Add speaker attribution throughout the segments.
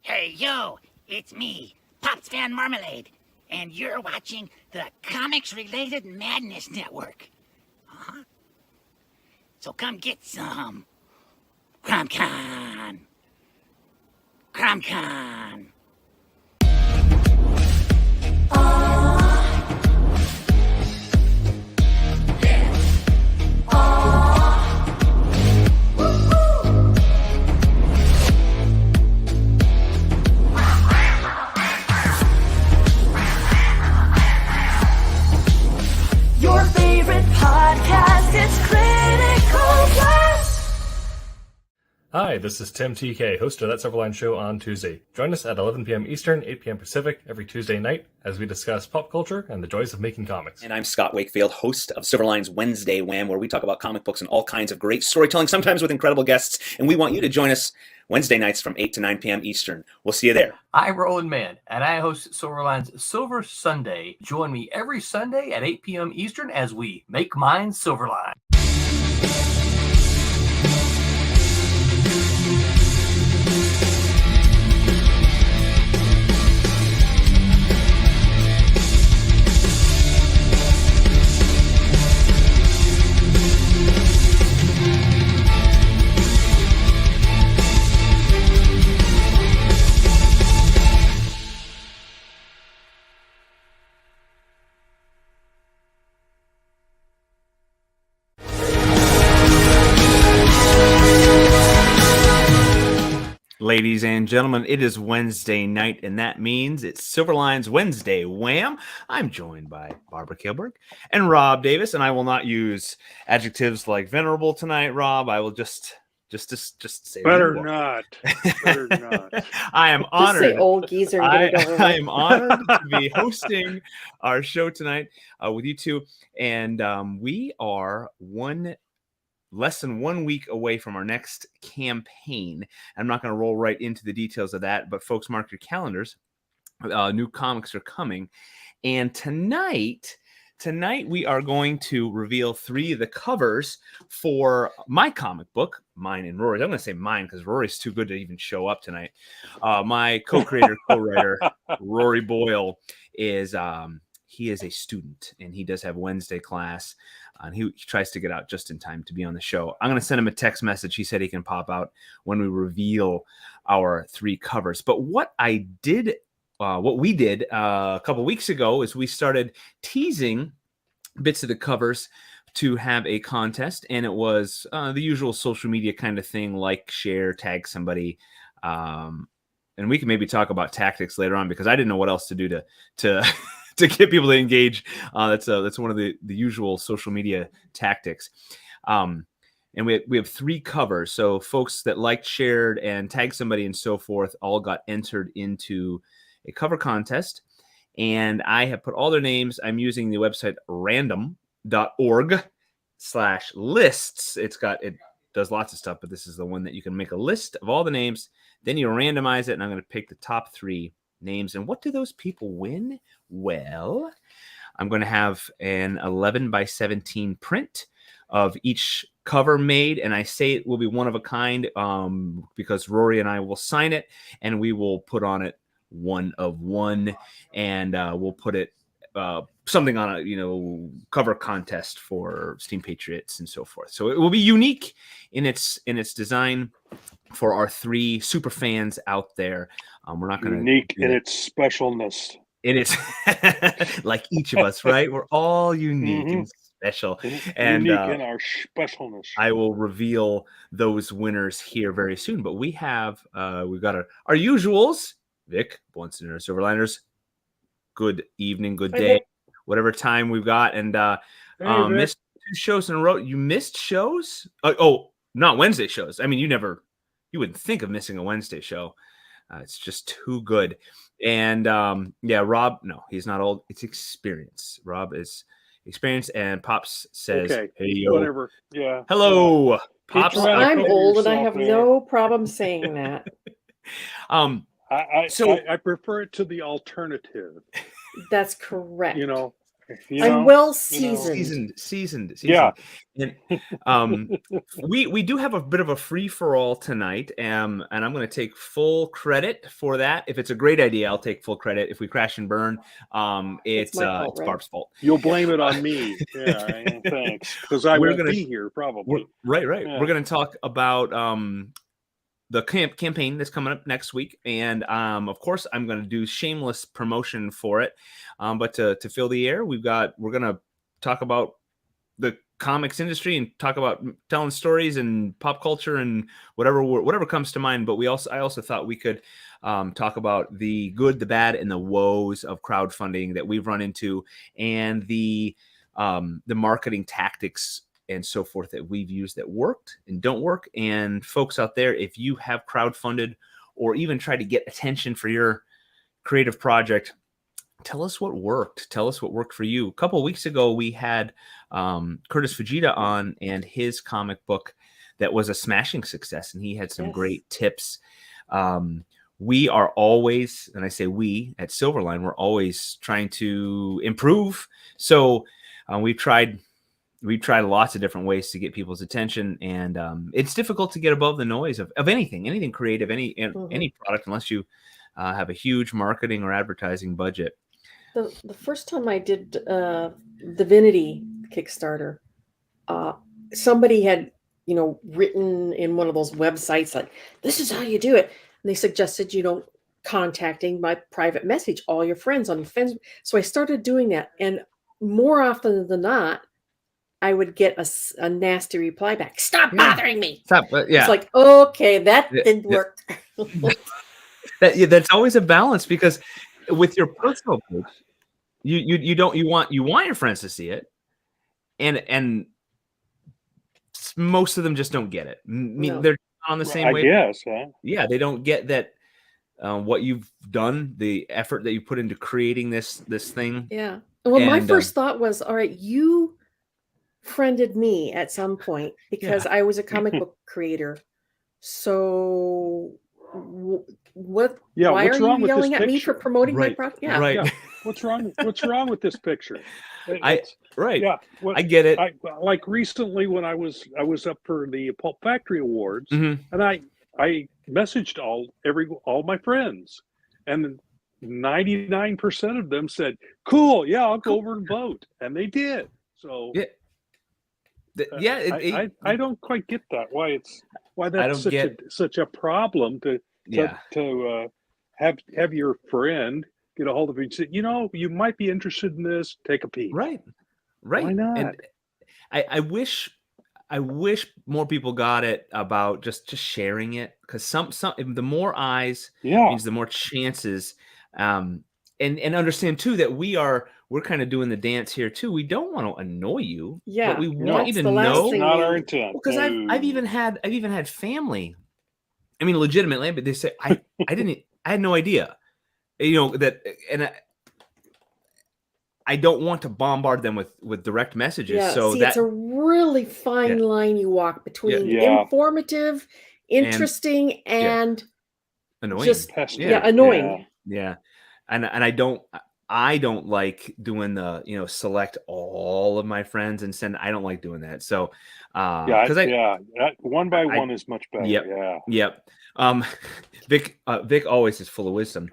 Speaker 1: Hey, yo, it's me, Pops Van Marmalade, and you're watching the Comics-Related Madness Network. Uh-huh. So come get some CromCon. CromCon.
Speaker 2: Your favorite podcast, it's Critical Blast.
Speaker 3: Hi, this is Tim TK, host of That Silverline Show on Tuesday. Join us at 11 p.m. Eastern, 8 p.m. Pacific every Tuesday night as we discuss pop culture and the joys of making comics.
Speaker 4: And I'm Scott Wakefield, host of Silverline's Wednesday Wham, where we talk about comic books and all kinds of great storytelling, sometimes with incredible guests. And we want you to join us Wednesday nights from 8 to 9 p.m. Eastern. We'll see you there.
Speaker 5: I'm Roland Mann, and I host Silverline's Silver Sunday. Join me every Sunday at 8 p.m. Eastern as we make mine Silverline.
Speaker 6: Ladies and gentlemen, it is Wednesday night, and that means it's Silverline's Wednesday Wham. I'm joined by Barbara Kilberg and Rob Davis, and I will not use adjectives like venerable tonight, Rob. I will just say
Speaker 7: better not. Better not.
Speaker 6: I am honored.
Speaker 8: Just say old geezer and get it over with.
Speaker 6: I am honored to be hosting our show tonight with you two, and we are less than 1 week away from our next campaign. I'm not going to roll right into the details of that, but folks, mark your calendars. New comics are coming. And tonight we are going to reveal 3 of the covers for my comic book, mine and Rory's. I'm going to say mine because Rory's too good to even show up tonight. My co-creator, co-writer, Rory Boyle, is he is a student, and he does have Wednesday class. And he tries to get out just in time to be on the show. I'm going to send him a text message. He said he can pop out when we reveal our 3 covers. But what we did a couple weeks ago is we started teasing bits of the covers to have a contest. And it was the usual social media kind of thing, like, share, tag somebody. And we can maybe talk about tactics later on because I didn't know what else to do to to get people to engage. That's one of the usual social media tactics. And we have 3 covers. So folks that liked, shared, and tagged somebody and so forth all got entered into a cover contest. And I have put all their names. I'm using the website random.org/lists. It does lots of stuff, but this is the one that you can make a list of all the names. Then you randomize it, and I'm going to pick the top 3 names. And what do those people win? Well, I'm going to have an 11 by 17 print of each cover made, and I say it will be one of a kind because Rory and I will sign it, and we will put on it one of one, and we'll put it something on a cover contest for Steam Patriots and so forth. So it will be unique in its design for our 3 super fans out there. We're not going to
Speaker 7: unique in its specialness.
Speaker 6: It is like each of us, right? We're all unique and special, and
Speaker 7: unique in our specialness.
Speaker 6: I will reveal those winners here very soon. But we've got our usuals. Vic, once in our Silverliners. Good evening, good day, whatever time we've got, and missed 2 shows in a row. You missed shows? Not Wednesday shows. I mean, you wouldn't think of missing a Wednesday show. It's just too good. And Rob, no, he's not old. It's experience. Rob is experienced. And Pops says,
Speaker 7: okay,
Speaker 6: hey, yo.
Speaker 7: Whatever. Yeah.
Speaker 6: Hello.
Speaker 7: Yeah.
Speaker 6: Pops.
Speaker 8: I'm old and I have no problem saying that.
Speaker 7: I prefer it to the alternative.
Speaker 8: That's correct. I'm well seasoned.
Speaker 6: Seasoned.
Speaker 7: Yeah.
Speaker 6: And we do have a bit of a free for all tonight, and I'm going to take full credit for that. If it's a great idea, I'll take full credit. If we crash and burn, it's
Speaker 8: my fault,
Speaker 6: it's
Speaker 8: right?
Speaker 6: Barb's fault.
Speaker 7: You'll blame it on me. Yeah, thanks. Because I
Speaker 6: We're
Speaker 7: won't
Speaker 6: gonna-
Speaker 7: be here probably.
Speaker 6: Right.
Speaker 7: Yeah.
Speaker 6: We're going to talk about the campaign that's coming up next week, and of course I'm going to do shameless promotion for it, but to fill the air, we're going to talk about the comics industry and talk about telling stories and pop culture and whatever comes to mind. But I also thought we could talk about the good, the bad, and the woes of crowdfunding that we've run into, and the marketing tactics and so forth that we've used that worked and don't work. And folks out there, if you have crowdfunded or even tried to get attention for your creative project, tell us what worked. Tell us what worked for you. A couple of weeks ago, we had Kurtis Fujita on, and his comic book that was a smashing success, and he had some great tips. We are always, and I say we at Silverline, we're always trying to improve. So we've tried lots of different ways to get people's attention, and it's difficult to get above the noise of anything creative, any product, unless you have a huge marketing or advertising budget.
Speaker 8: The first time I did Divinity Kickstarter, somebody had written in one of those websites like, "This is how you do it," and they suggested contacting by private message all your friends on your friends. So I started doing that, and more often than not, I would get a nasty reply back. "Stop bothering me."
Speaker 6: Stop. Yeah.
Speaker 8: It's like, okay, that didn't work.
Speaker 6: That's always a balance, because with your personal page, you want your friends to see it, and most of them just don't get it.
Speaker 8: No.
Speaker 6: They're on the same
Speaker 7: I
Speaker 6: way.
Speaker 7: guess, huh?
Speaker 6: Yeah, they don't get that what you've done, the effort that you put into creating this thing.
Speaker 8: Yeah. Well, my
Speaker 6: And,
Speaker 8: first thought was, all right, you friended me at some point because I was a comic book creator. So what?
Speaker 7: Yeah,
Speaker 8: why
Speaker 7: what's
Speaker 8: are
Speaker 7: wrong
Speaker 8: you
Speaker 7: with
Speaker 8: yelling
Speaker 7: this
Speaker 8: at me for
Speaker 7: picture?
Speaker 8: promoting my
Speaker 6: Right,
Speaker 8: product? Yeah.
Speaker 6: right.
Speaker 7: Yeah. What's wrong with this picture?
Speaker 6: Right.
Speaker 7: Yeah.
Speaker 6: I get it.
Speaker 7: Like recently when I was up for the Pulp Factory Awards,
Speaker 6: Mhm.
Speaker 7: and I messaged all my friends, and 99% of them said, "Cool, yeah, I'll go over and vote," and they did. So
Speaker 6: Yeah.
Speaker 7: I don't quite get that. Why that's
Speaker 6: don't
Speaker 7: such a problem to have your friend get a hold of you and say, you might be interested in this. Take a peek.
Speaker 6: Right.
Speaker 7: Why not?
Speaker 6: And I wish more people got it about just sharing it, because some the more eyes means the more chances. And understand too that we're kind of doing the dance here too. We don't want to annoy you,
Speaker 8: Yeah,
Speaker 6: but we want you
Speaker 8: that's
Speaker 6: to
Speaker 8: the last
Speaker 6: know.
Speaker 8: thing
Speaker 7: Not
Speaker 8: we-
Speaker 7: our intent.
Speaker 6: Because I've even had family. I mean, legitimately, but they say I had no idea, that, and I don't want to bombard them with direct messages.
Speaker 8: Yeah.
Speaker 6: So
Speaker 8: See,
Speaker 6: that
Speaker 8: it's a really fine line you walk between
Speaker 7: Yeah.
Speaker 8: informative, interesting, and
Speaker 6: annoying.
Speaker 8: just
Speaker 7: Pesky.
Speaker 8: annoying.
Speaker 6: Yeah. And I don't like doing the, select all of my friends and send. I don't like doing that. So,
Speaker 7: that one by one is much better.
Speaker 6: Yep.
Speaker 7: Yeah.
Speaker 6: Yep. Vic always is full of wisdom.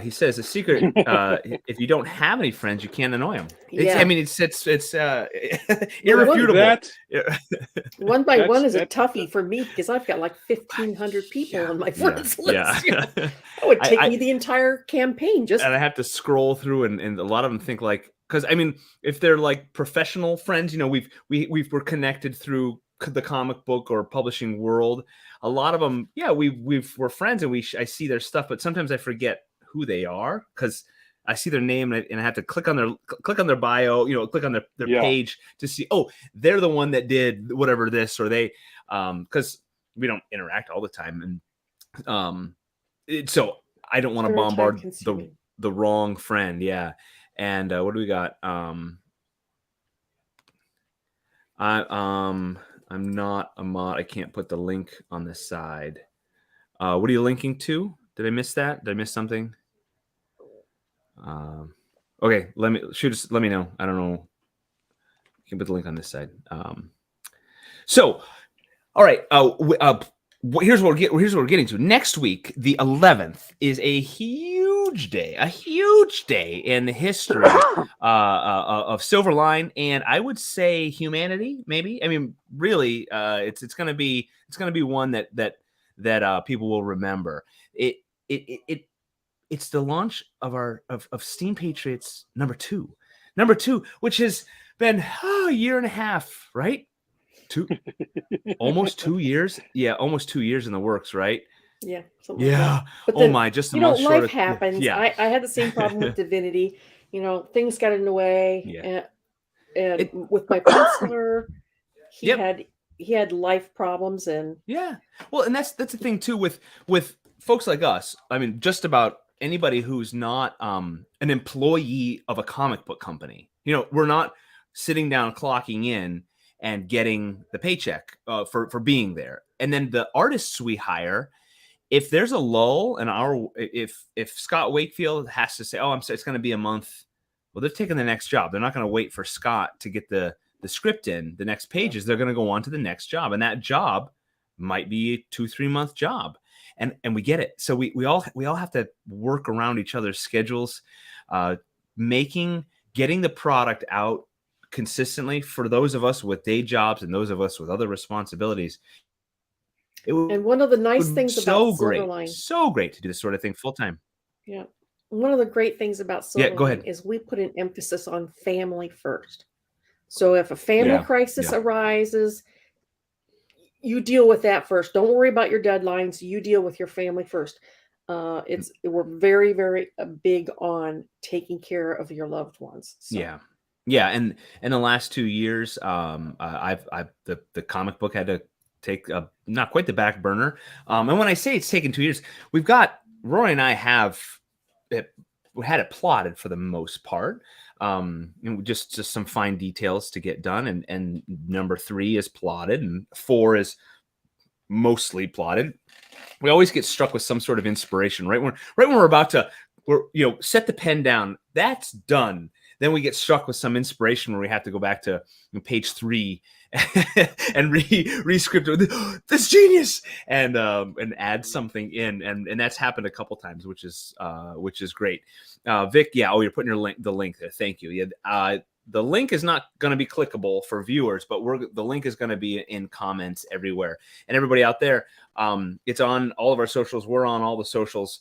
Speaker 6: He says the secret, if you don't have any friends, you can't annoy them.
Speaker 8: Yeah.
Speaker 6: I mean, it's irrefutable.
Speaker 8: One by one is a
Speaker 7: that-
Speaker 8: toughie for me because I've got like 1,500 people on my friends
Speaker 6: yeah.
Speaker 8: list. That would take me the entire campaign. Just
Speaker 6: And I have to scroll through, and a lot of them think like, because I mean, if they're like professional friends, we're connected through the comic book or publishing world. A lot of them, we're friends, and I see their stuff, but sometimes I forget who they are because I see their name and I have to click on their bio, click on their page to see, oh, they're the one that did whatever this, or they, because we don't interact all the time, and so I don't want to bombard the wrong friend. Yeah. And what do we got? I'm not a mod. I can't put the link on the side. What are you linking to? Did I miss that? Did I miss something? Okay, let me know. I don't know. You can put the link on this side. So, all right. Here's what we're getting to. Next week, the 11th, is a huge day in the history of Silverline, and I would say humanity. Maybe. I mean, really, it's gonna be one that people will remember. It's the launch of Steam Patriots number two, which has been a year and a half, right? Almost 2 years. Yeah, almost 2 years in the works, right?
Speaker 8: Yeah.
Speaker 6: Yeah.
Speaker 8: But
Speaker 6: Then, just a month short.
Speaker 8: Life happens.
Speaker 6: Yeah.
Speaker 8: I had the same problem with Divinity. Things got in the way.
Speaker 6: Yeah.
Speaker 8: And with my penciler, he had life problems, and
Speaker 6: yeah. Well, and that's the thing too with folks like us. I mean, just about anybody who's not an employee of a comic book company. We're not sitting down clocking in and getting the paycheck for being there. And then the artists we hire, if there's a lull and if Scott Wakefield has to say, it's going to be a month, well, they're taking the next job. They're not going to wait for Scott to get the script in the next pages. They're going to go on to the next job, and that job might be a 2-3 month job. And we get it. So we all have to work around each other's schedules, getting the product out consistently for those of us with day jobs and those of us with other responsibilities.
Speaker 8: And one of the nice things about Silverline,
Speaker 6: so great to do this sort of thing full time.
Speaker 8: Yeah. One of the great things about Silverline
Speaker 6: go ahead.
Speaker 8: is we put an emphasis on family first. So if a family crisis arises, you deal with that first. Don't worry about your deadlines. You deal with your family first. We're very, very big on taking care of your loved ones. So.
Speaker 6: Yeah. And in the last 2 years, the comic book had to take not quite the back burner. And when I say it's taken 2 years, Rory and I we had it plotted for the most part. Just some fine details to get done. And number 3 is plotted and 4 is mostly plotted. We always get struck with some sort of inspiration, right? When we're about to, set the pen down, that's done. Then we get struck with some inspiration where we have to go back to page 3 and re-script this genius and add something in, and that's happened a couple times, which is great. Vic, you're putting the link there. Thank you. Yeah, the link is not going to be clickable for viewers, but the link is going to be in comments everywhere. And everybody out there, it's on all of our socials. We're on all the socials.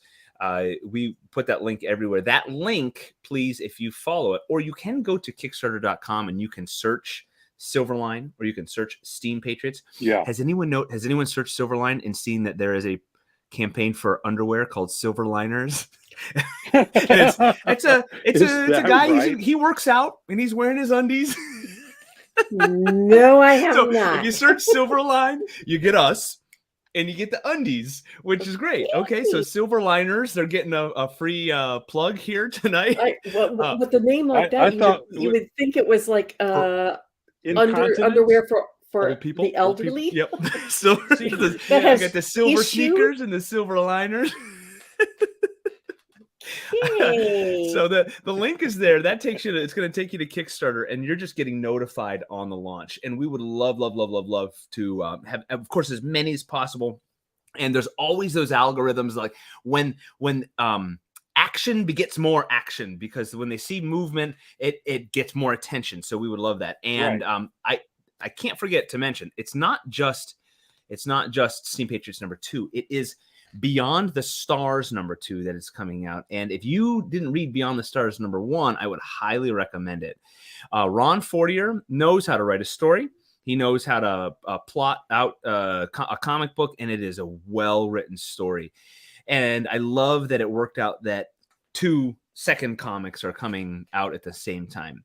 Speaker 6: We put that link everywhere. That link, please, if you follow it, or you can go to Kickstarter.com and you can search Silverline, or you can search Steam Patriots.
Speaker 7: Yeah.
Speaker 6: Has anyone searched Silverline and seen that there is a campaign for underwear called Silverliners? it's a guy.
Speaker 7: Right?
Speaker 6: He works out and he's wearing his undies.
Speaker 8: No, I have not.
Speaker 6: If you search Silverline, you get us. And you get the undies, which is great. Okay, so Silverliners, they're getting a free plug here tonight.
Speaker 8: With the name like that, you would think it was like underwear for
Speaker 6: old people,
Speaker 8: the elderly.
Speaker 6: Yep. So you got the silver sneakers and the silver liners. So the link is there. That takes you it's going to take you to Kickstarter, and you're just getting notified on the launch. And we would love to have, of course, as many as possible. And there's always those algorithms like when action begets more action, because when they see movement, it gets more attention. So we would love that. And right. I can't forget to mention, it's not just Steam Patriots number 2. It is Beyond the Stars number 2 that is coming out. And if you didn't read Beyond the Stars number 1, I would highly recommend it. Ron Fortier knows how to write a story. He knows how to plot out a comic book, and it is a well-written story. And I love that it worked out that 2 second comics are coming out at the same time.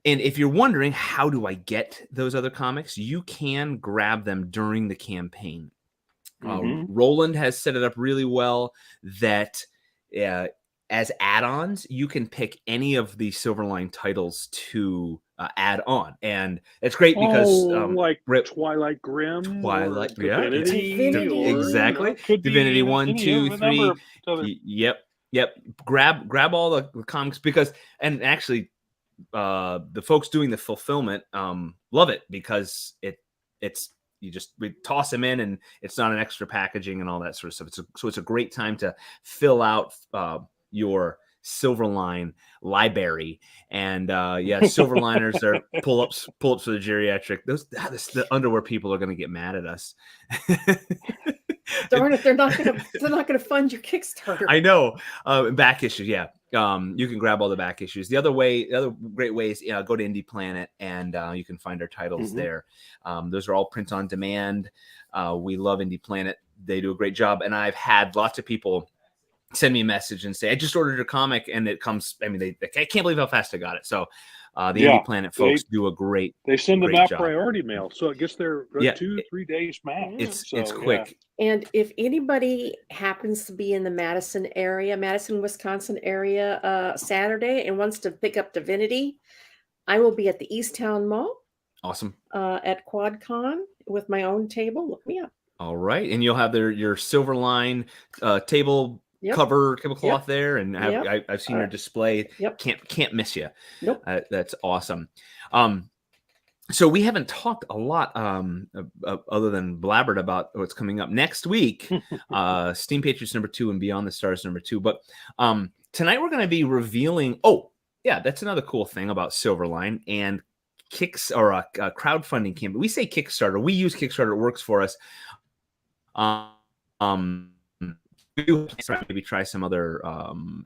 Speaker 6: And if you're wondering, how do I get those other comics? You can grab them during the campaign. Roland has set it up really well that as add-ons, you can pick any of the Silverline titles to add on. And it's great because
Speaker 7: like Twilight Grim,
Speaker 6: Divinity,
Speaker 8: Divinity.
Speaker 6: Exactly. Divinity 1, 2, 3. Yep. Yep. Grab all the comics because, and actually, the folks doing the fulfillment love it because it's we toss them in and it's not an extra packaging and all that sort of stuff. So it's a great time to fill out your Silverline library. And Silverliners are pull-ups for the geriatric. The underwear people are going to get mad at us.
Speaker 8: Darn it, they're not gonna fund your Kickstarter.
Speaker 6: I know. Back issues, yeah. You can grab all the back issues. The other great way is go to Indie Planet and you can find our titles there. Those are all print on demand. We love Indie Planet. They do a great job. And I've had lots of people send me a message and say, I just ordered your comic and it comes. I mean, I can't believe how fast I got it. So Indie Planet folks do a great
Speaker 7: They send them out
Speaker 6: job.
Speaker 7: priority mail. So it gets there 2-3 days max.
Speaker 6: It's quick.
Speaker 8: And if anybody happens to be in the Madison, Wisconsin area Saturday and wants to pick up Divinity, I will be at the Easttown Mall.
Speaker 6: Awesome.
Speaker 8: At QuadCon with my own table. Look me up.
Speaker 6: All right. And you'll have your Silverline table tablecloth there. And I've seen your display.
Speaker 8: Yep.
Speaker 6: Can't miss you.
Speaker 8: Nope.
Speaker 6: That's awesome. So we haven't talked a lot other than blabbered about what's coming up next week. Steam Patriots #2 and Beyond the Stars #2. But tonight we're going to be revealing. Oh, yeah, that's another cool thing about Silverline and crowdfunding campaign. We say Kickstarter. We use Kickstarter. It works for us. Maybe try some other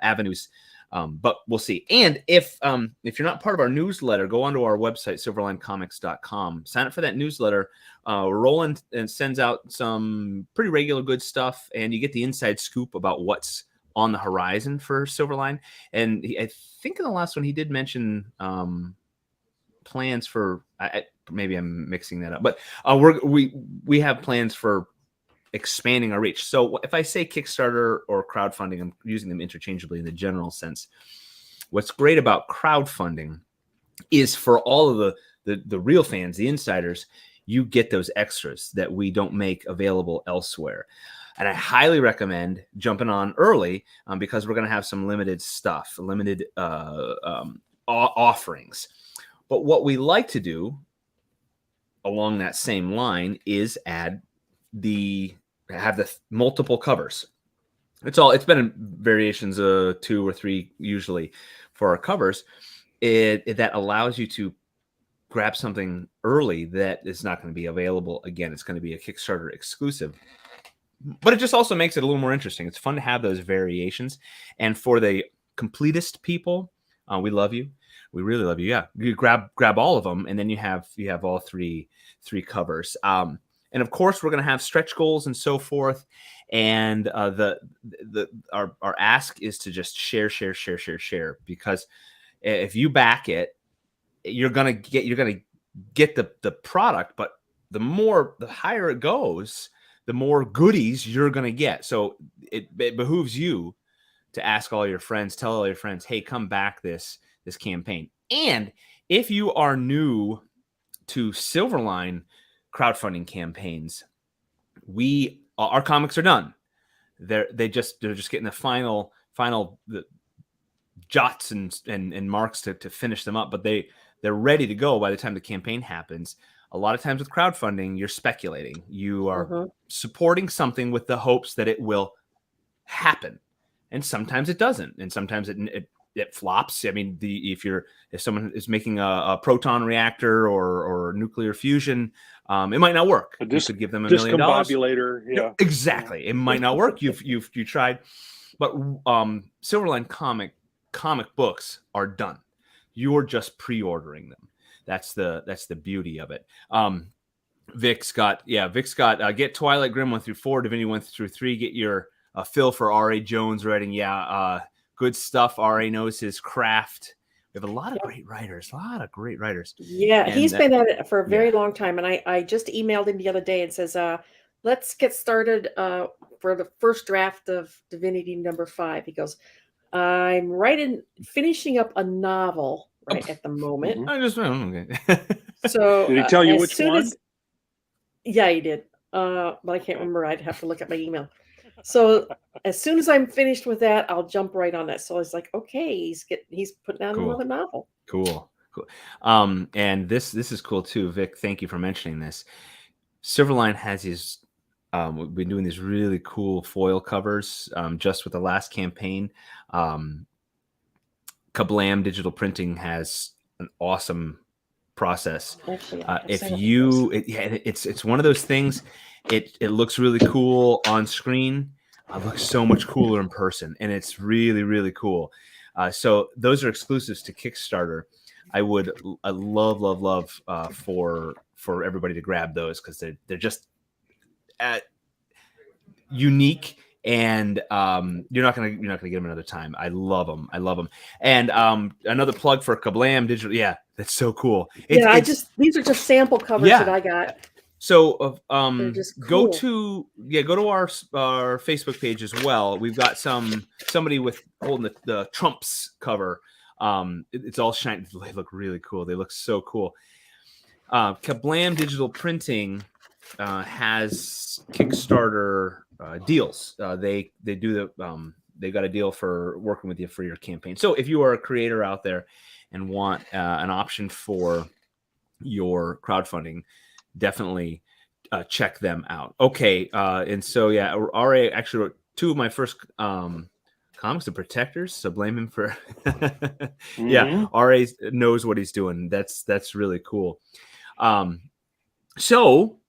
Speaker 6: avenues. But we'll see. And if you're not part of our newsletter, go onto our website, silverlinecomics.com. Sign up for that newsletter. Roland sends out some pretty regular good stuff, and you get the inside scoop about what's on the horizon for Silverline. And I think in the last one he did mention plans for. Maybe I'm mixing that up, but we have plans for expanding our reach. So if I say Kickstarter or crowdfunding, I'm using them interchangeably in the general sense. What's great about crowdfunding is for all of the real fans, the insiders, you get those extras that we don't make available elsewhere. And I highly recommend jumping on early because we're going to have some limited stuff, limited offerings. But what we like to do along that same line is have the multiple covers. It's been in variations of 2 or 3 usually for our covers. That allows you to grab something early that is not going to be available again. It's going to be a Kickstarter exclusive, but it just also makes it a little more interesting. It's fun to have those variations. And for the completist people, we love you. We really love you. Yeah, you grab all of them, and then you have all three covers. And of course, we're going to have stretch goals and so forth. And our ask is to just share, because if you back it, you're going to get the product. But the higher it goes, the more goodies you're going to get. So it behooves you to ask all your friends, tell all your friends, hey, come back this campaign. And if you are new to Silverline crowdfunding campaigns, our comics are done. They're just getting the final jots and marks to finish them up, but they're ready to go by the time the campaign happens. A lot of times with crowdfunding, you're speculating. You are supporting something with the hopes that it will happen, and sometimes it doesn't, and sometimes it flops. I mean, if someone is making a proton reactor or nuclear fusion, it might not work. You could give them $1 million.
Speaker 7: Discombobulator, yeah.
Speaker 6: No, exactly. It might not work. You tried, but Silverline comic books are done. You're just pre-ordering them. That's the beauty of it. Vic's got get Twilight Grim 1 through 4, Divinity 1 through 3. Get your Phil for R.A. Jones writing. Good stuff. R.A. knows his craft. We have a lot of great writers.
Speaker 8: Yeah, he's been at it for a very long time. And I just emailed him the other day and says, let's get started for the first draft of Divinity #5. He goes, I'm finishing up a novel at the moment.
Speaker 6: I just okay.
Speaker 8: So
Speaker 7: did he tell you which one?
Speaker 8: Yeah, he did. But I can't remember. I'd have to look at my email. So as soon as I'm finished with that, I'll jump right on that. So I was like, okay, he's putting out
Speaker 6: Cool.
Speaker 8: another novel.
Speaker 6: Cool. And this is cool too, Vic. Thank you for mentioning this. Silverline has his. We've been doing these really cool foil covers just with the last campaign. Kablam Digital Printing has an awesome process.
Speaker 8: Actually,
Speaker 6: It's one of those things. It looks really cool on screen. It looks so much cooler in person, and it's really, really cool. So those are exclusives to Kickstarter. I love for everybody to grab those because they're just unique, and you're not gonna get them another time. I love them. And another plug for Kablam Digital. Yeah, that's so cool.
Speaker 8: these are just sample covers that I got.
Speaker 6: So
Speaker 8: just
Speaker 6: go
Speaker 8: cool.
Speaker 6: to our Facebook page as well. We've got somebody holding the Trumps cover. It's all shiny. They look really cool. They look so cool. Kablam Digital Printing has Kickstarter deals. They got a deal for working with you for your campaign. So if you are a creator out there and want an option for your crowdfunding, definitely check them out. Okay, and so yeah, RA actually wrote 2 of my first comics, The Protectors. So blame him for. Yeah, RA knows what he's doing. That's really cool. So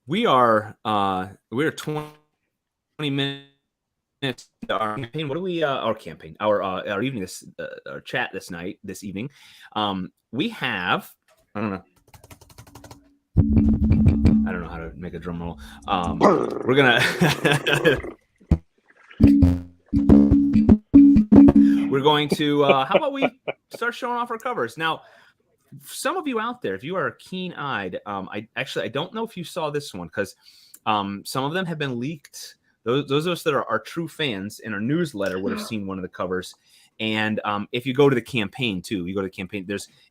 Speaker 6: we're 20 minutes. Our campaign. What do we? Our campaign. Our evening. Our chat this evening. We have. I don't know how to make a drum roll. We're gonna we're going to how about we start showing off our covers now? Some of you out there, if you are keen-eyed, I don't know if you saw this one because some of them have been leaked. Those of us that are true fans in our newsletter would have seen one of the covers. And if you go to the campaign too,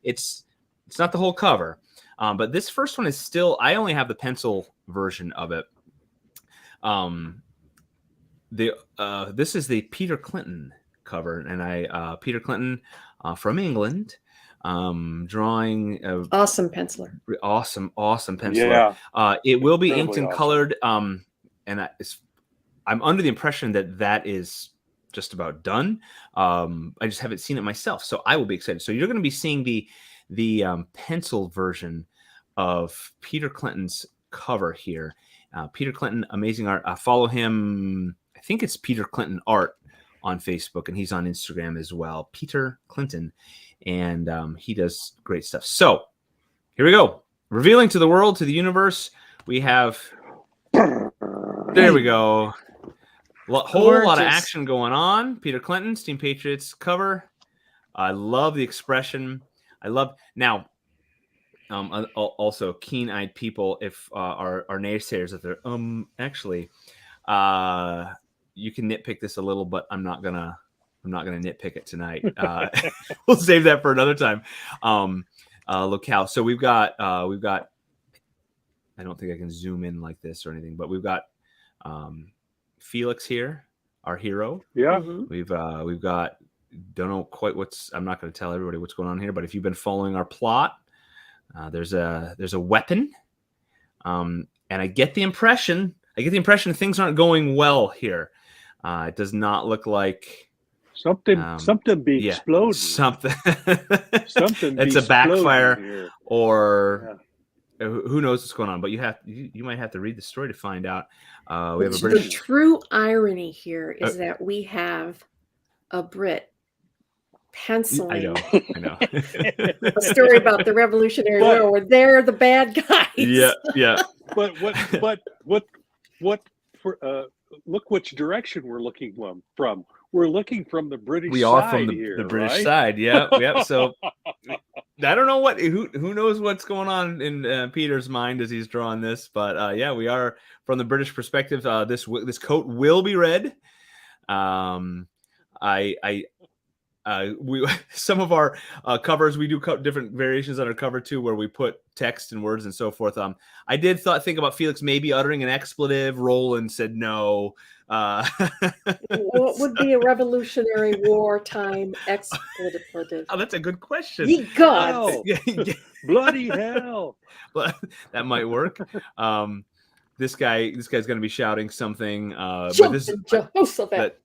Speaker 6: it's not the whole cover. But this first one is still, I only have the pencil version of it. This is the Peter Clinton cover, and Peter Clinton from England, drawing
Speaker 8: awesome penciler.
Speaker 6: Awesome penciler.
Speaker 7: Yeah.
Speaker 6: It will be inked
Speaker 7: Incredibly
Speaker 6: and colored. And I'm under the impression that is just about done. I just haven't seen it myself, so I will be excited. So you're going to be seeing the pencil version of Peter Clinton's cover here. Peter Clinton, amazing art. Follow him. I think it's Peter Clinton Art on Facebook, and he's on Instagram as well. Peter Clinton, and he does great stuff. So here we go. Revealing to the world, to the universe, we have. There we go. Whole lot of action going on. Peter Clinton, Steam Patriots cover. I love the expression. Now. Also keen-eyed people, if our naysayers out there, actually, you can nitpick this a little, but I'm not gonna nitpick it tonight. We'll save that for another time. Locale. So we've got. I don't think I can zoom in like this or anything, but we've got Felix here, our hero.
Speaker 7: Yeah.
Speaker 6: We've got. Don't know quite I'm not going to tell everybody what's going on here, but if you've been following our plot. There's a weapon, and I get the impression things aren't going well here. It does not look like
Speaker 7: something be exploding.
Speaker 6: Something.
Speaker 7: Something.
Speaker 6: It's a backfire,
Speaker 7: here.
Speaker 6: Or who knows what's going on. But you might have to read the story to find out. We have a British.
Speaker 8: The true irony here is that we have a Brit penciling.
Speaker 6: I know.
Speaker 8: A story about the Revolutionary War where they're the bad guys.
Speaker 6: Yeah.
Speaker 7: But look which direction we're looking from. We're looking from the British side.
Speaker 6: We are from
Speaker 7: the
Speaker 6: British side. Yeah. So I don't know who knows what's going on in Peter's mind as he's drawing this, but yeah, we are from the British perspective. This coat will be red. We some of our covers, we do different variations on our cover too, where we put text and words and so forth. I did think about Felix maybe uttering an expletive. Roland said no,
Speaker 8: What would be a Revolutionary Wartime expletive?
Speaker 6: Oh, that's a good question.
Speaker 8: Ye gods!
Speaker 7: Bloody hell!
Speaker 6: Well, that might work. This guy's going to be shouting something. But
Speaker 8: Jehoshaphat.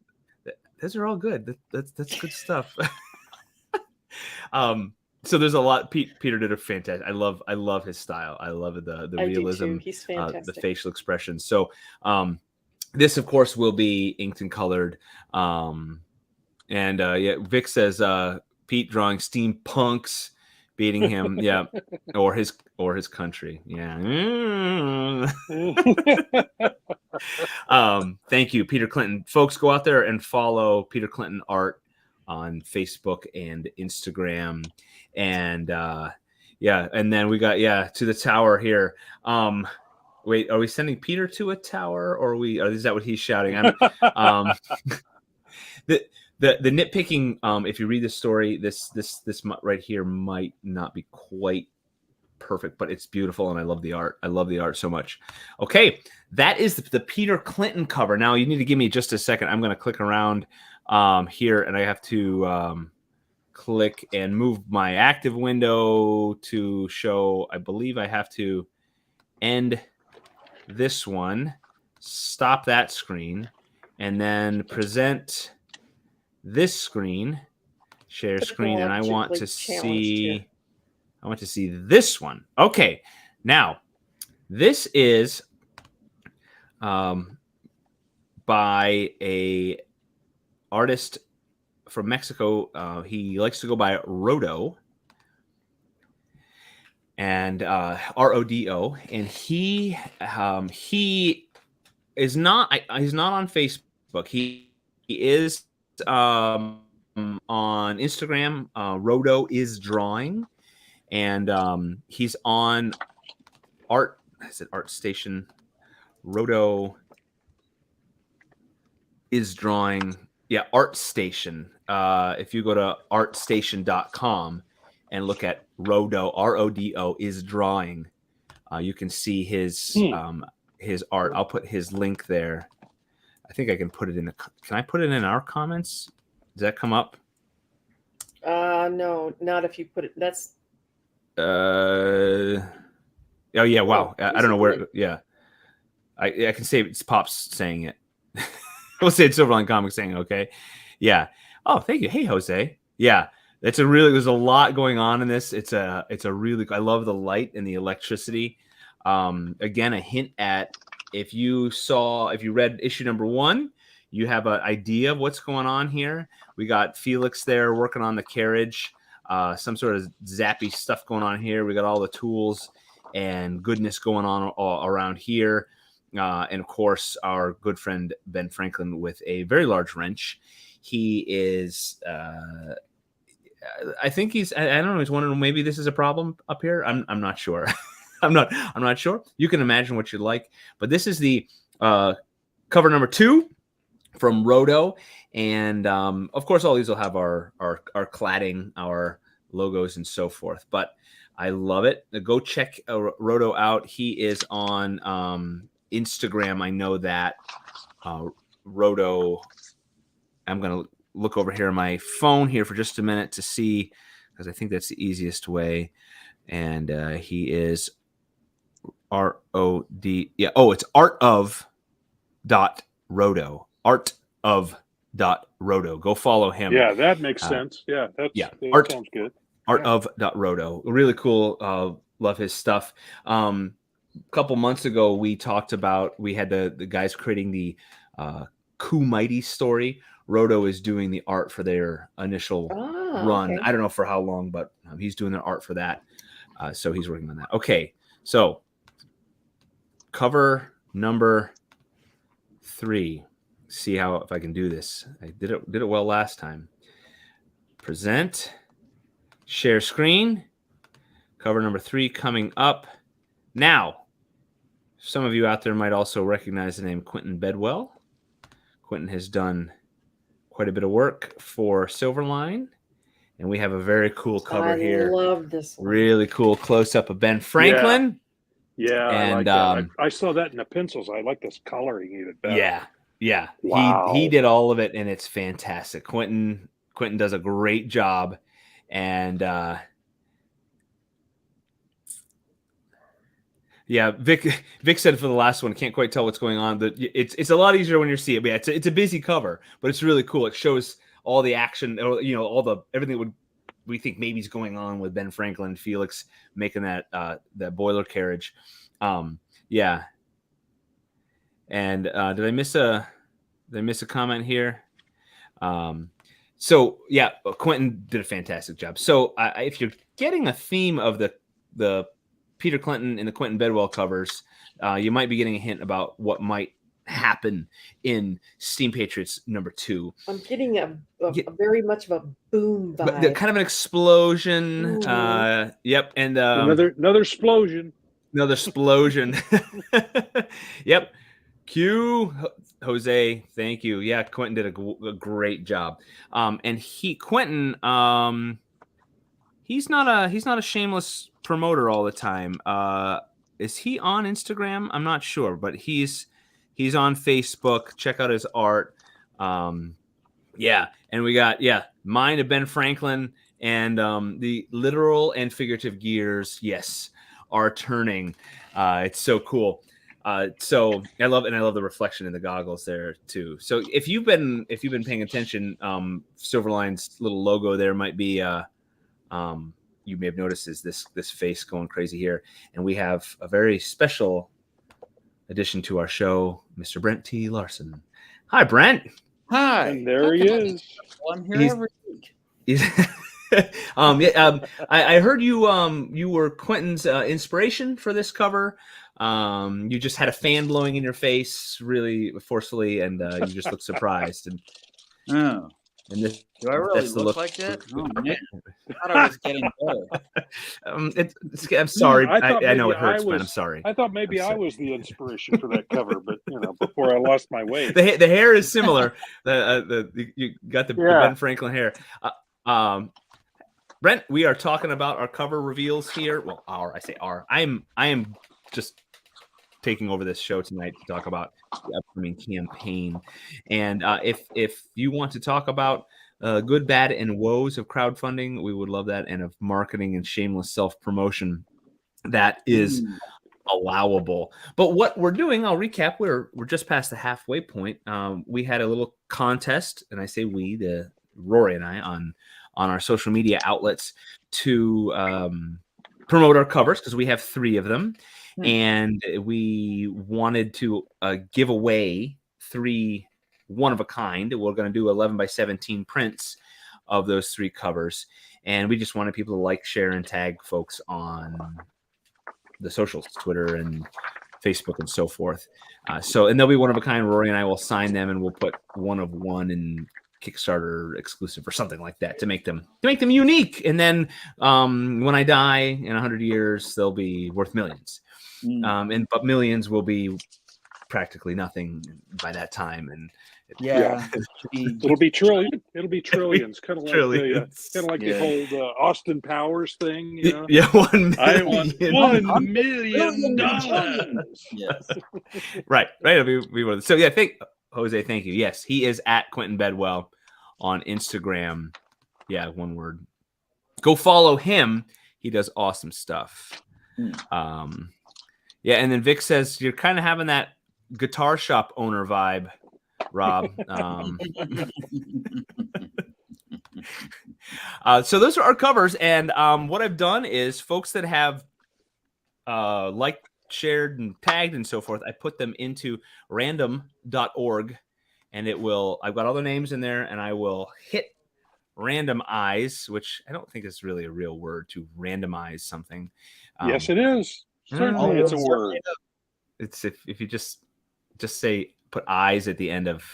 Speaker 6: Those are all good. That's good stuff. So there's a lot. Peter did a fantastic. I love his style. I love the realism.
Speaker 8: He's fantastic.
Speaker 6: The facial expressions. So this, of course, will be inked and colored. Vic says Pete drawing steampunks beating him. Yeah, or his country. Yeah. Thank you, Peter Clinton. Folks, go out there and follow Peter Clinton Art on Facebook and Instagram. And and then we got to the tower here. Wait, are we sending Peter to a tower, or is that what he's shouting? The nitpicking, if you read the story, this right here might not be quite perfect, but it's beautiful, and I love the art. I love the art so much. Okay, that is the Peter Clinton cover. Now you need to give me just a second. I'm going to click around here, and I have to click and move my active window to show. I believe I have to end this one, stop that screen, and then present this screen, share screen, and I want to see this one. Okay, now this is by a artist from Mexico. He likes to go by Rodo, and Rodo, and he is not. He's not on Facebook. He is on Instagram. Rodo is drawing, and he's on Art. Is it ArtStation? Rodo is drawing. Yeah, ArtStation. If you go to artstation.com and look at Rodo, Rodo is drawing, you can see his art. I'll put his link there. I think I can put it in. Can I put it in our comments? Does that come up?
Speaker 8: No, not if you put it. That's.
Speaker 6: Oh yeah! Wow. I don't know where. Yeah, I can say it's Pops saying it. We'll say it's Silverline Comics saying, okay. Yeah. Oh, thank you. Hey, Jose. Yeah. There's a lot going on in this. It's a really, I love the light and the electricity. Again, a hint at, if you read issue number 1, you have an idea of what's going on here. We got Felix there working on the carriage, some sort of zappy stuff going on here. We got all the tools and goodness going on all around here. And of course, our good friend Ben Franklin with a very large wrench. He is, I think I don't know. He's wondering maybe this is a problem up here. I'm not sure. I'm not sure. You can imagine what you'd like, but this is the cover number 2 from Rodo, and of course, all these will have our cladding, our logos, and so forth. But I love it. Go check Rodo out. He is on Instagram. I know that Rodo. I'm going to look over here on my phone here for just a minute to see, because I think that's the easiest way. And he is R-O-D. Yeah. Oh, it's art.rodo. Art.rodo. Go follow him.
Speaker 7: Yeah, that makes sense. Yeah, that sounds good.
Speaker 6: Art.rodo. Really cool. Love his stuff. A couple months ago, we talked about, we had the guys creating the Koepp Mighty story. Rodo is doing the art for their initial run. Okay. I don't know for how long, but he's doing the art for that. So he's working on that. Okay, so cover number 3. See if I can do this. I did it well last time. Present, share screen. Cover number 3 coming up now. Some of you out there might also recognize the name Quentin Bedwell. Quentin has done quite a bit of work for Silverline, and we have a very cool cover here.
Speaker 8: I love this one.
Speaker 6: Really cool close-up of Ben Franklin.
Speaker 7: Yeah,
Speaker 6: and
Speaker 7: I like that. I saw that in the pencils. I like this coloring even better.
Speaker 6: Yeah, Yeah,
Speaker 7: Wow.
Speaker 6: he did all of it, and it's fantastic. Quentin does a great job, and yeah, Vic said for the last one, can't quite tell what's going on, but it's a lot easier when you see it. But yeah, it's a busy cover, but it's really cool. It shows all the action, or all the everything that we think maybe is going on with Ben Franklin, Felix making that boiler carriage. Yeah. And did I miss a comment here? So yeah, Quentin did a fantastic job. So if you're getting a theme of the Peter Clinton and the Quentin Bedwell covers, you might be getting a hint about what might happen in Steam Patriots #2.
Speaker 8: I'm getting a very much of a boom vibe.
Speaker 6: Kind of an explosion. Yep, and
Speaker 7: another explosion.
Speaker 6: Another explosion. Yep. Q Jose, thank you. Yeah, Quentin did a great job. And Quentin, he's not a shameless promoter all the time. Is he on Instagram? I'm not sure, but he's on Facebook. Check out his art. Yeah, and we got Mind of Ben Franklin, and the literal and figurative gears, yes, are turning. It's so cool. So I love the reflection in the goggles there too. So if you've been paying attention, Silverline's little logo there might be you may have noticed is this face going crazy here, and we have a very special addition to our show, Mr. Brent T. Larson. Hi, Brent.
Speaker 9: Hi.
Speaker 7: And there he is.
Speaker 9: Well, I'm here every week.
Speaker 6: I heard you were Quentin's inspiration for this cover. You just had a fan blowing in your face really forcefully, and you just looked surprised. And this,
Speaker 9: do I really look like that? Oh, man. I thought I was getting better.
Speaker 6: I'm sorry.
Speaker 7: I
Speaker 6: know it hurts, man. I'm sorry.
Speaker 7: I thought maybe I was the inspiration for that cover, but before I lost my way.
Speaker 6: The hair is similar. You got the Ben Franklin hair. Brent, we are talking about our cover reveals here. Well, I am just taking over this show tonight to talk about the upcoming campaign. And if you want to talk about good, bad, and woes of crowdfunding, we would love that, and of marketing and shameless self-promotion, that is allowable. But what we're doing, I'll recap, we're just past the halfway point. We had a little contest, and I say we, Rory and I, on our social media outlets to promote our covers, because we have 3 of them. And we wanted to give away 3 one-of-a-kind. We're going to do 11 by 17 prints of those 3 covers. And we just wanted people to like, share, and tag folks on the socials, Twitter and Facebook and so forth. And they'll be one-of-a-kind. Rory and I will sign them, and we'll put 1 of 1 in Kickstarter exclusive or something like that to make them unique. And then when I die in 100 years, they'll be worth millions. But millions will be practically nothing by that time, and
Speaker 7: it'll be trillion. It'll be trillions, kind of like the whole Austin Powers thing.
Speaker 6: Yeah,
Speaker 7: I want $1 million.
Speaker 9: Yes,
Speaker 6: right. It'll be so. Yeah, Jose, thank you. Yes, he is at Quentin Bedwell on Instagram. Yeah, one word. Go follow him. He does awesome stuff. Yeah, and then Vic says you're kind of having that guitar shop owner vibe, Rob. So those are our covers, and what I've done is folks that have liked, shared, and tagged and so forth, I put them into random.org, and I've got all the names in there, and I will hit randomize, which I don't think is really a real word, to randomize something.
Speaker 7: Yes, it is. Certainly, it's a word.
Speaker 6: It's if you just say, put eyes at the end of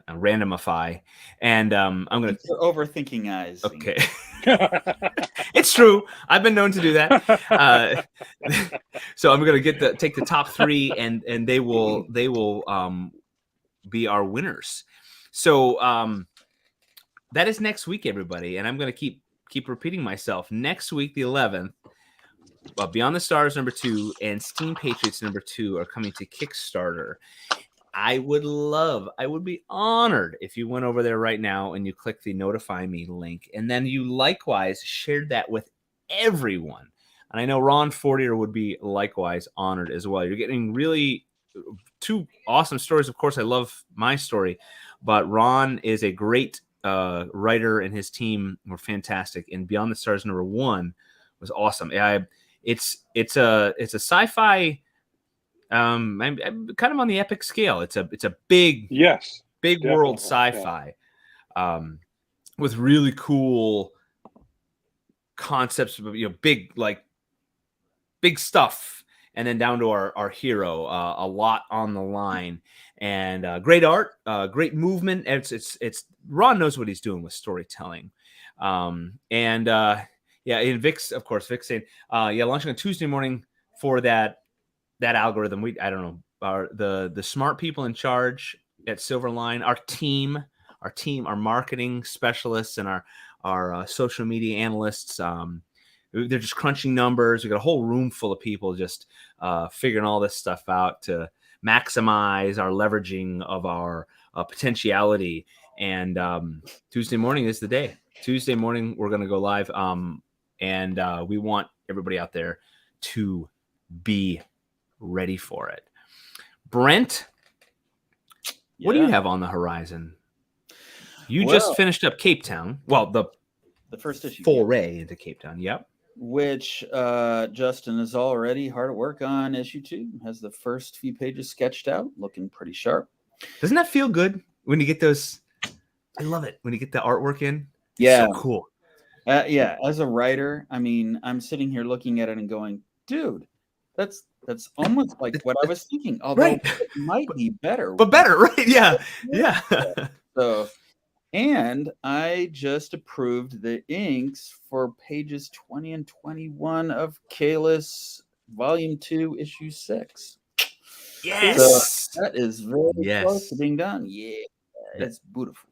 Speaker 6: randomify, and I'm gonna.
Speaker 9: You're overthinking eyes.
Speaker 6: Okay, it's true. I've been known to do that. So I'm gonna take the top 3, and they will be our winners. So that is next week, everybody, and I'm gonna keep repeating myself. Next week, the 11th. Beyond the Stars #2 and Steam Patriots #2 are coming to Kickstarter. I would be honored if you went over there right now and you click the notify me link, and then you likewise shared that with everyone. And I know Ron Fortier would be likewise honored as well. You're getting really two awesome stories. Of course, I love my story, but Ron is a great writer, and his team were fantastic. And Beyond the Stars #1 was awesome. It's a sci-fi. I'm kind of on the epic scale. It's a big world sci-fi, with really cool concepts of big stuff, and then down to our hero, a lot on the line, and great art, great movement. It's Ron knows what he's doing with storytelling, and Vic's saying launching on Tuesday morning for that algorithm. I don't know, the smart people in charge at Silverline, our team, our marketing specialists, and our social media analysts. They're just crunching numbers. We got a whole room full of people just figuring all this stuff out to maximize our leveraging of our potentiality. And Tuesday morning is the day. Tuesday morning we're going to go live, and we want everybody out there to be ready for it. Brent, what do you have on the horizon? You just finished up Cape Town. Well, the
Speaker 9: first issue,
Speaker 6: foray into Cape Town. Yep.
Speaker 9: Which Justin is already hard at work on. Issue 2 has the first few pages sketched out, looking pretty sharp.
Speaker 6: Doesn't that feel good when you get those? I love it when you get the artwork in.
Speaker 9: Yeah,
Speaker 6: so cool.
Speaker 9: As a writer, I mean, I'm sitting here looking at it and going, dude, that's almost like what I was thinking. Although it might be better,
Speaker 6: but better, right? Yeah.
Speaker 9: So, and I just approved the inks for pages 20 and 21 of Kalis Volume 2, Issue 6.
Speaker 6: Yes,
Speaker 9: so that is very close to being done. Yeah, it's beautiful.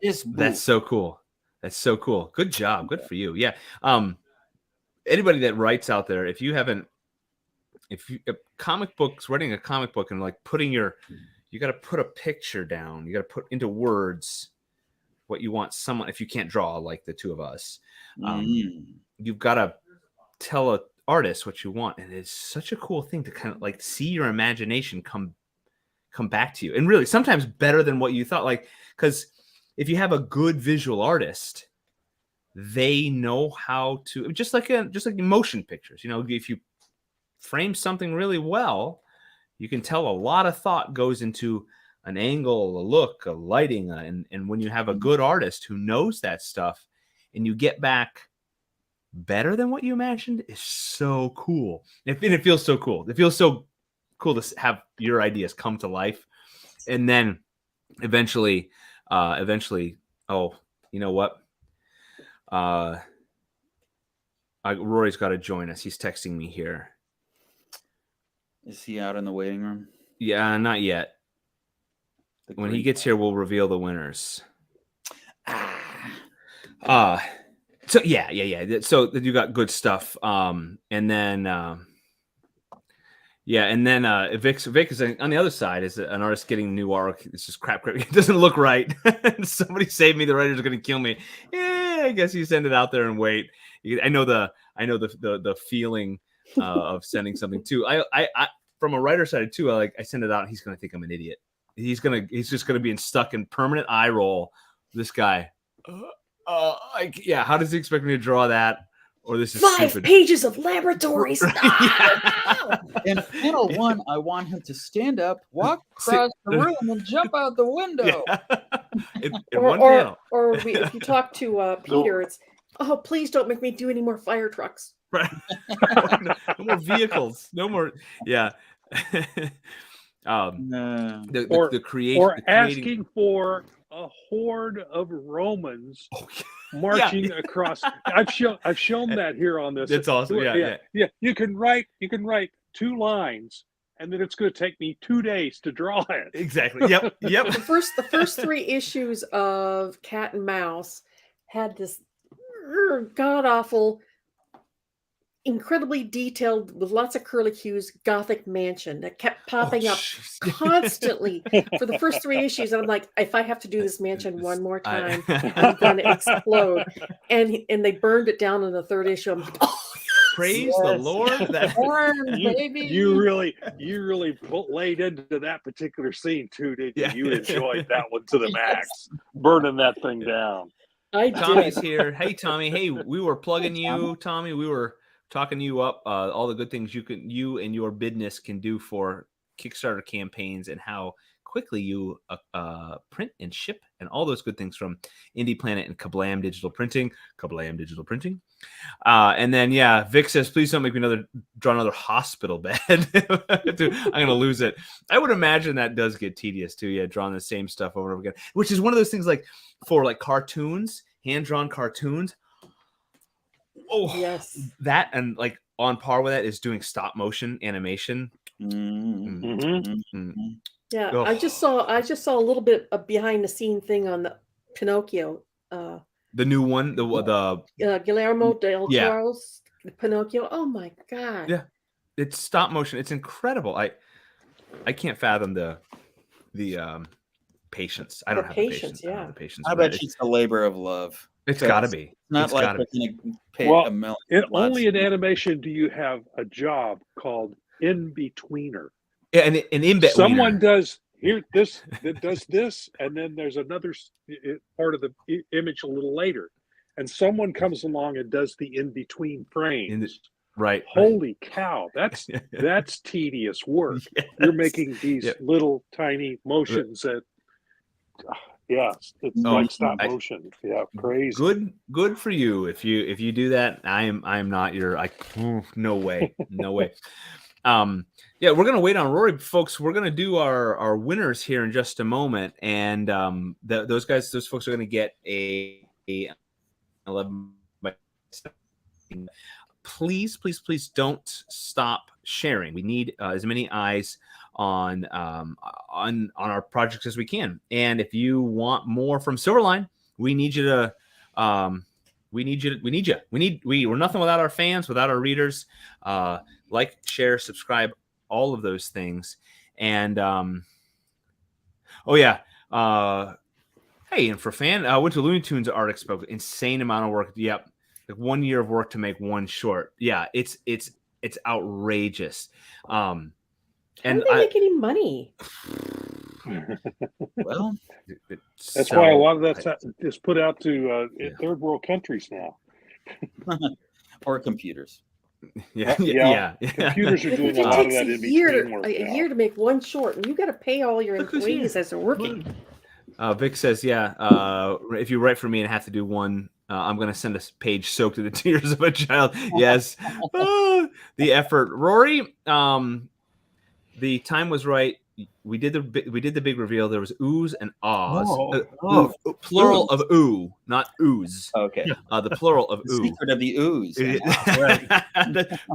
Speaker 6: That's so cool. That's so cool. Good job. Good for you. Yeah. Anybody that writes out there, if you comic books, writing a comic book and like you got to put a picture down. You got to put into words what you want someone, if you can't draw like the two of us, you've got to tell an artist what you want. And it's such a cool thing to kind of like see your imagination come back to you. And really sometimes better than what you thought, like, because if you have a good visual artist, they know how to, just like motion pictures, if you frame something really well, you can tell a lot of thought goes into an angle, a look, a lighting, and when you have a good artist who knows that stuff, and you get back better than what you imagined, is so cool. And it feels so cool. It feels so cool to have your ideas come to life, and then eventually, oh, you know what? Rory's got to join us. He's texting me here.
Speaker 9: Is he out in the waiting room?
Speaker 6: Yeah, not yet. When he gets here, we'll reveal the winners. So yeah. So you got good stuff. And then Vic is on the other side is an artist getting new arc. It's just crap. It doesn't look right. Somebody save me. The writer's going to kill me. Yeah, I guess you send it out there and wait. I know the feeling of sending something too. I from a writer side too. I send it out. And he's going to think I'm an idiot. He's just going to be stuck in permanent eye roll. This guy. How does he expect me to draw that? Or this is
Speaker 8: 5
Speaker 6: stupid.
Speaker 8: pages of laboratories.
Speaker 9: In panel 1, I want him to stand up, walk across the room, and jump out the window.
Speaker 8: If you talk to Peter, it's, oh, please don't make me do any more fire trucks.
Speaker 6: Right. No more vehicles. No more. Yeah. The creation,
Speaker 7: asking for a horde of Romans marching across. I've shown that here on this.
Speaker 6: It's awesome. Yeah.
Speaker 7: You can write 2 lines, and then it's going to take me 2 days to draw it.
Speaker 6: Exactly. Yep.
Speaker 8: The first 3 issues of Cat and Mouse had this god awful incredibly detailed with lots of curlicues Gothic mansion that kept popping up
Speaker 6: jeez.
Speaker 8: constantly for the first 3 issues. And I'm like, if I have to do this mansion one more time, I'm
Speaker 6: I-
Speaker 8: going to explode. And they burned it down in the 3rd issue. I'm like, oh,
Speaker 6: Praise the Lord. That
Speaker 8: Warren, baby.
Speaker 7: You really laid into that particular scene too, didn't you?
Speaker 6: Yeah.
Speaker 7: You enjoyed that one to the max, burning that thing down.
Speaker 8: I
Speaker 6: Tommy's
Speaker 8: did.
Speaker 6: here. Hey, Tommy. Hey, we were plugging you, Tommy. We were talking you up, all the good things you and your business can do for Kickstarter campaigns, and how quickly you print and ship, and all those good things from Indie Planet and Kablam Digital Printing. And then, yeah, Vic says, please don't make me draw another hospital bed. I'm gonna lose it. I would imagine that does get tedious too. Yeah, drawing the same stuff over and over again, which is one of those things like for like cartoons, hand-drawn cartoons. Oh,
Speaker 8: Yes.
Speaker 6: that, and like on par with that is doing stop motion animation.
Speaker 8: Yeah,
Speaker 6: Oh.
Speaker 8: I just saw a little bit of behind the scene thing on the Pinocchio.
Speaker 6: The new one, the
Speaker 8: Guillermo del
Speaker 6: Yeah.
Speaker 8: Toro's Pinocchio. Oh my god!
Speaker 6: Yeah. It's stop motion. It's incredible. I can't fathom the patience. I don't
Speaker 8: The
Speaker 6: have
Speaker 8: patience,
Speaker 6: the patience. I don't
Speaker 8: yeah.
Speaker 6: have the patience.
Speaker 9: I
Speaker 6: for
Speaker 9: bet
Speaker 6: it.
Speaker 9: it's a labor of love.
Speaker 6: It's got to be.
Speaker 9: It's not
Speaker 6: It's
Speaker 9: like
Speaker 6: gotta
Speaker 9: they're
Speaker 6: be.
Speaker 9: going to pay
Speaker 7: Well,
Speaker 9: a million.
Speaker 7: Only in animation do you have a job called in-betweener.
Speaker 6: Yeah, and in bet
Speaker 7: Someone does this, that does this, and then there's another part of the image a little later, and someone comes along and does the in-between frames.
Speaker 6: right.
Speaker 7: Holy cow, that's tedious work. You're making these little tiny motions that, it's like stop motion. Yeah, crazy.
Speaker 6: Good for you. If you do that, I am not your. No way, no way. Yeah, we're gonna wait on Rory, folks. We're gonna do our winners here in just a moment, and those folks are gonna get a 11. Please don't stop sharing. We need as many eyes on our projects as we can. And if you want more from Silverline, we need you to we're nothing without our fans, without our readers. Like, share, subscribe, all of those things. And hey, and for fan, went to Looney Tunes Art Expo. Insane amount of work. Yep. Like 1 year of work to make one short. Yeah, it's outrageous.
Speaker 8: How do they make any money?
Speaker 9: Well,
Speaker 7: That's why a lot of that is put out to third world countries now.
Speaker 9: or computers.
Speaker 6: Yeah.
Speaker 7: Computers are
Speaker 8: If
Speaker 7: doing
Speaker 8: it
Speaker 7: a lot of
Speaker 8: takes
Speaker 7: that
Speaker 8: a
Speaker 7: in
Speaker 8: year,
Speaker 7: between work
Speaker 8: a
Speaker 7: now.
Speaker 8: year to make one short, and you got to pay all your
Speaker 6: Look who's
Speaker 8: employees
Speaker 6: here.
Speaker 8: as they're working.
Speaker 6: Vic says, if you write for me and have to do one, I'm going to send a page soaked in the tears of a child. Yes. The effort. Rory, the time was right. We did the big reveal. There was oohs and ahs. Plural of ooh, not ooze.
Speaker 9: Okay.
Speaker 6: The plural of
Speaker 9: The
Speaker 6: ooh.
Speaker 9: Secret of the Ooze.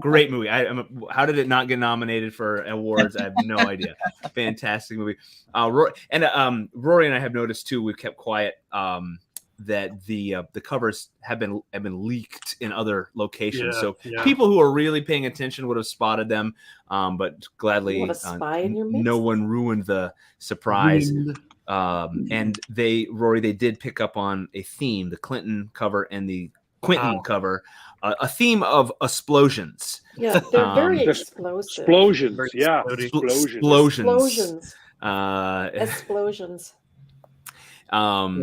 Speaker 6: Great movie. How did it not get nominated for awards? I have no idea. Fantastic movie. Rory and I have noticed too. We've kept quiet. That the covers have been leaked in other locations, so people who are really paying attention would have spotted them. But gladly,
Speaker 8: You want a spy in your midst?
Speaker 6: no one ruined the surprise. And they did pick up on a theme: the Clinton cover and the Quentin cover, a theme of explosions.
Speaker 8: Yeah, they're very explosive.
Speaker 7: Explosions,
Speaker 8: Explosions. Explosions.
Speaker 6: No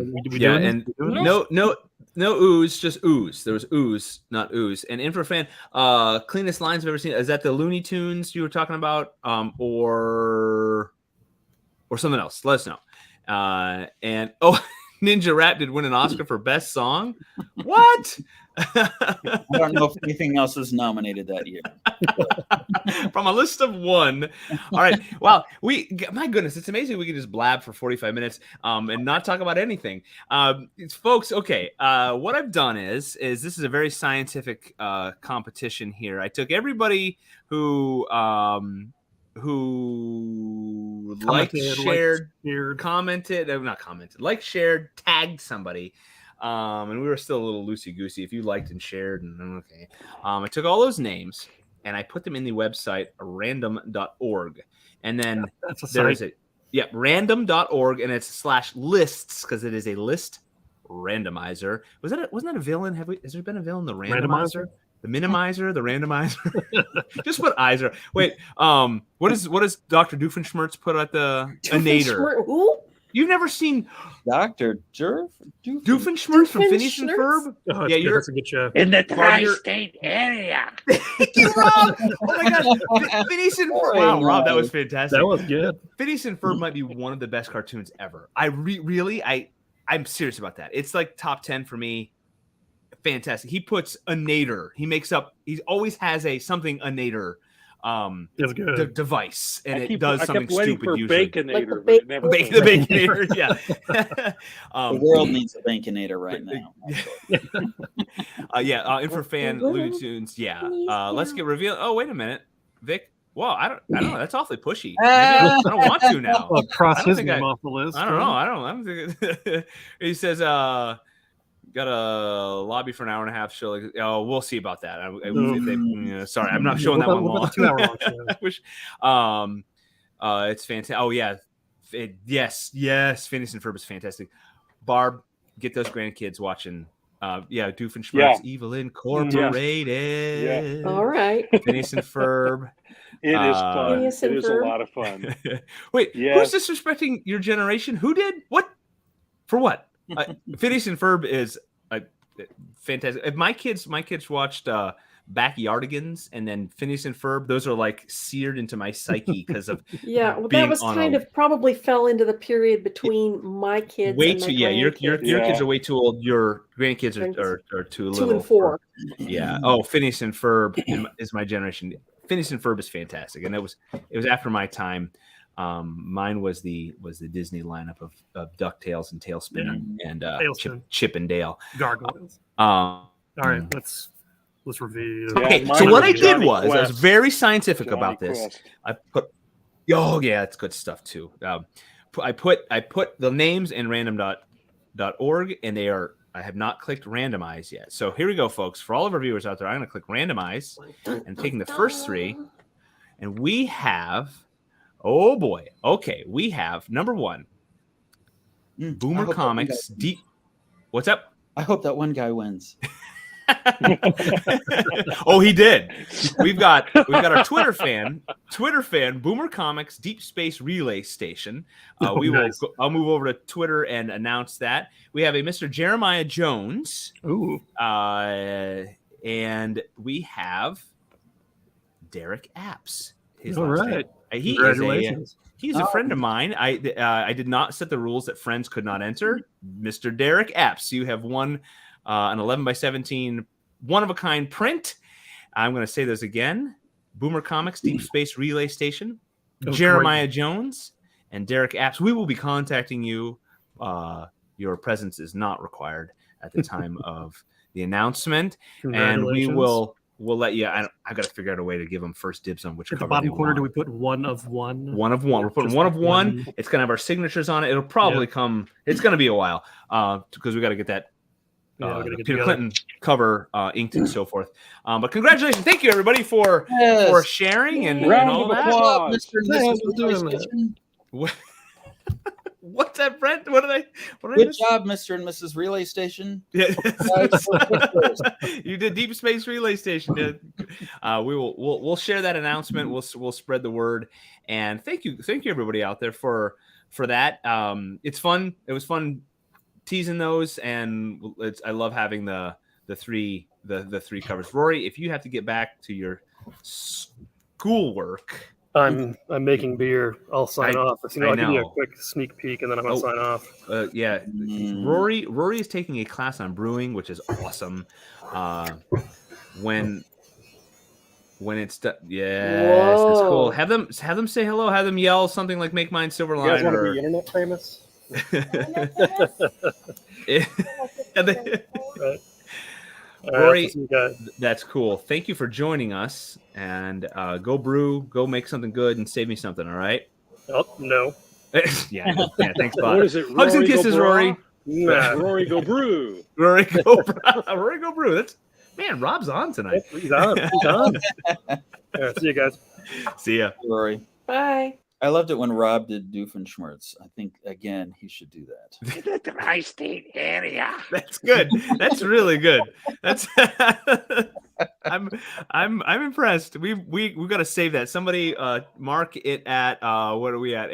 Speaker 6: ooze, just ooze. There was ooze, not ooze. And Infrafan, cleanest lines I've ever seen. Is that the Looney Tunes you were talking about, or something else? Let us know. And Ninja Rap did win an Oscar for Best Song. What?
Speaker 9: I don't know if anything else was nominated that year.
Speaker 6: From a list of one. All right. Wow. My goodness, it's amazing we can just blab for 45 minutes and not talk about anything. Folks, okay. What I've done is this is a very scientific competition here. I took everybody who shared, tagged somebody. And we were still a little loosey-goosey. If you liked and shared, and okay. I took all those names and I put them in the website random.org. And then there's a random.org, and it's /lists because it is a list randomizer. Wasn't that a villain? Has there been a villain? The randomizer? The minimizer, the randomizer. Just put Iser. Wait, what does Dr. Doofenshmirtz put at the Nader?
Speaker 8: Who?
Speaker 6: You've never seen
Speaker 9: Dr.
Speaker 6: Doofenshmirtz from Phineas and Ferb?
Speaker 3: Oh,
Speaker 6: Yeah,
Speaker 3: that's a good show.
Speaker 1: In the tri-state area.
Speaker 6: You're Rob. Oh my gosh, Phineas and Ferb. Wow, Rob, that was fantastic.
Speaker 3: That was good.
Speaker 6: Phineas and Ferb might be one of the best cartoons ever. I'm serious about that. It's like top 10 for me. Fantastic. He puts a nader. He always has a nader device, and it does something stupid usually.
Speaker 7: Baconator,
Speaker 8: Like
Speaker 7: but it never
Speaker 6: The Baconator, yeah.
Speaker 9: The world needs a Baconator right now.
Speaker 6: And for fan Looney Tunes, let's get revealed. Oh, wait a minute, Vic. Well, I don't know. That's awfully pushy. Maybe I don't want to now.
Speaker 3: I'll cross his name off the list.
Speaker 6: I don't know. I don't think he says got a lobby for an hour and a half show. Like, we'll see about that. Sorry, I'm not showing that one long.
Speaker 3: 2 hour long show.
Speaker 6: I wish. It's fantastic. Oh yeah, yes. Phineas and Ferb is fantastic. Barb, get those grandkids watching. Doofenshmirtz Evil Incorporated.
Speaker 8: Yeah. All right.
Speaker 6: Phineas and Ferb.
Speaker 7: It is fun.
Speaker 8: Phineas
Speaker 7: It
Speaker 8: and
Speaker 7: is a
Speaker 8: Ferb.
Speaker 7: lot of fun.
Speaker 6: Wait,
Speaker 7: Yes.
Speaker 6: who's disrespecting your generation? Who did what? For what? Phineas and Ferb is fantastic. If my kids watched Backyardigans and then Phineas and Ferb, those are like seared into my psyche because of
Speaker 8: that was kind of probably fell into the period between my kids.
Speaker 6: Way
Speaker 8: and my
Speaker 6: too, your kids are way too old. Your grandkids are too little.
Speaker 8: 2 and 4.
Speaker 6: Yeah. Oh, Phineas and Ferb is my generation. Phineas and Ferb is fantastic, and it was after my time. Mine was the Disney lineup of DuckTales and Tailspin and Chip and Dale.
Speaker 3: Gargoyles. All right, let's review.
Speaker 6: Okay,
Speaker 7: Yeah,
Speaker 6: so what I did
Speaker 7: Johnny
Speaker 6: was I was
Speaker 7: Quest.
Speaker 6: very scientific about
Speaker 7: Johnny
Speaker 6: this.
Speaker 7: Quest.
Speaker 6: I put, it's good stuff too. I put the names in random.org, and I have not clicked randomize yet. So here we go, folks. For all of our viewers out there, I'm going to click randomize and taking the first 3, and we have. Oh boy. Okay, we have number 1. Boomer Comics deep. What's up?
Speaker 9: I hope that one guy wins.
Speaker 6: Oh, he did. We've got our Twitter fan, Boomer Comics Deep Space Relay Station. I'll move over to Twitter and announce that. We have a Mr. Jeremiah Jones.
Speaker 3: Ooh.
Speaker 6: And we have Derek Apps.
Speaker 3: All right.
Speaker 6: He's a friend of mine. I did not set the rules that friends could not enter. Mr. Derek Apps, you have won an 11x17 one-of-a-kind print. I'm going to say those again. Boomer Comics Deep Space Relay Station, Jeremiah Jones, and Derek Apps. We will be contacting you. Your presence is not required at the time of the announcement, and we'll let you. I've got to figure out a way to give them first dibs on which
Speaker 3: At
Speaker 6: cover
Speaker 3: the bottom
Speaker 6: they
Speaker 3: corner,
Speaker 6: want.
Speaker 3: do we put 1 of 1?
Speaker 6: 1 of 1. We're putting 1 of 1. It's going to have our signatures on it. It'll probably come. It's going to be a while because we got to get that Peter Clinton cover inked and so forth. But congratulations. Thank you, everybody, for sharing and all that.
Speaker 7: Applause.
Speaker 9: Mr. and Mrs.
Speaker 6: What- What's that, Brent? What did I
Speaker 9: Good job, Mr. and Mrs. Relay Station.
Speaker 6: Yeah. You did Deep Space Relay Station. We'll share that announcement. We'll spread the word. And thank you everybody out there for that. It's fun. It was fun teasing those, and I love having the 3 covers. Rory, if you have to get back to your schoolwork.
Speaker 3: I'm making beer. I'll sign off. I'll give you a quick sneak peek, and then I'm going to sign off.
Speaker 6: Rory is taking a class on brewing, which is awesome. When it's done, it's cool. Have them say hello. Have them yell something like "Make mine Silverline."
Speaker 3: You guys want to be internet famous? Right.
Speaker 6: Rory, that's cool. Thank you for joining us, and go brew, go make something good, and save me something. All right?
Speaker 3: Oh no.
Speaker 6: yeah. Thanks, Bob.
Speaker 7: What is it?
Speaker 6: Hugs and
Speaker 7: Rory
Speaker 6: kisses,
Speaker 7: Gobra?
Speaker 6: Rory.
Speaker 7: Nah, Rory go brew.
Speaker 6: Rory go brew. That's man. Rob's on tonight.
Speaker 7: He's on. He's on. Yeah, see you guys.
Speaker 6: See ya.
Speaker 9: Rory.
Speaker 8: Bye.
Speaker 9: I loved it when Rob did Doofenshmirtz. I think again he should do that.
Speaker 1: The tri-state area.
Speaker 6: That's good. That's really good. That's I'm impressed. We've got to save that. Somebody mark it at what are we at?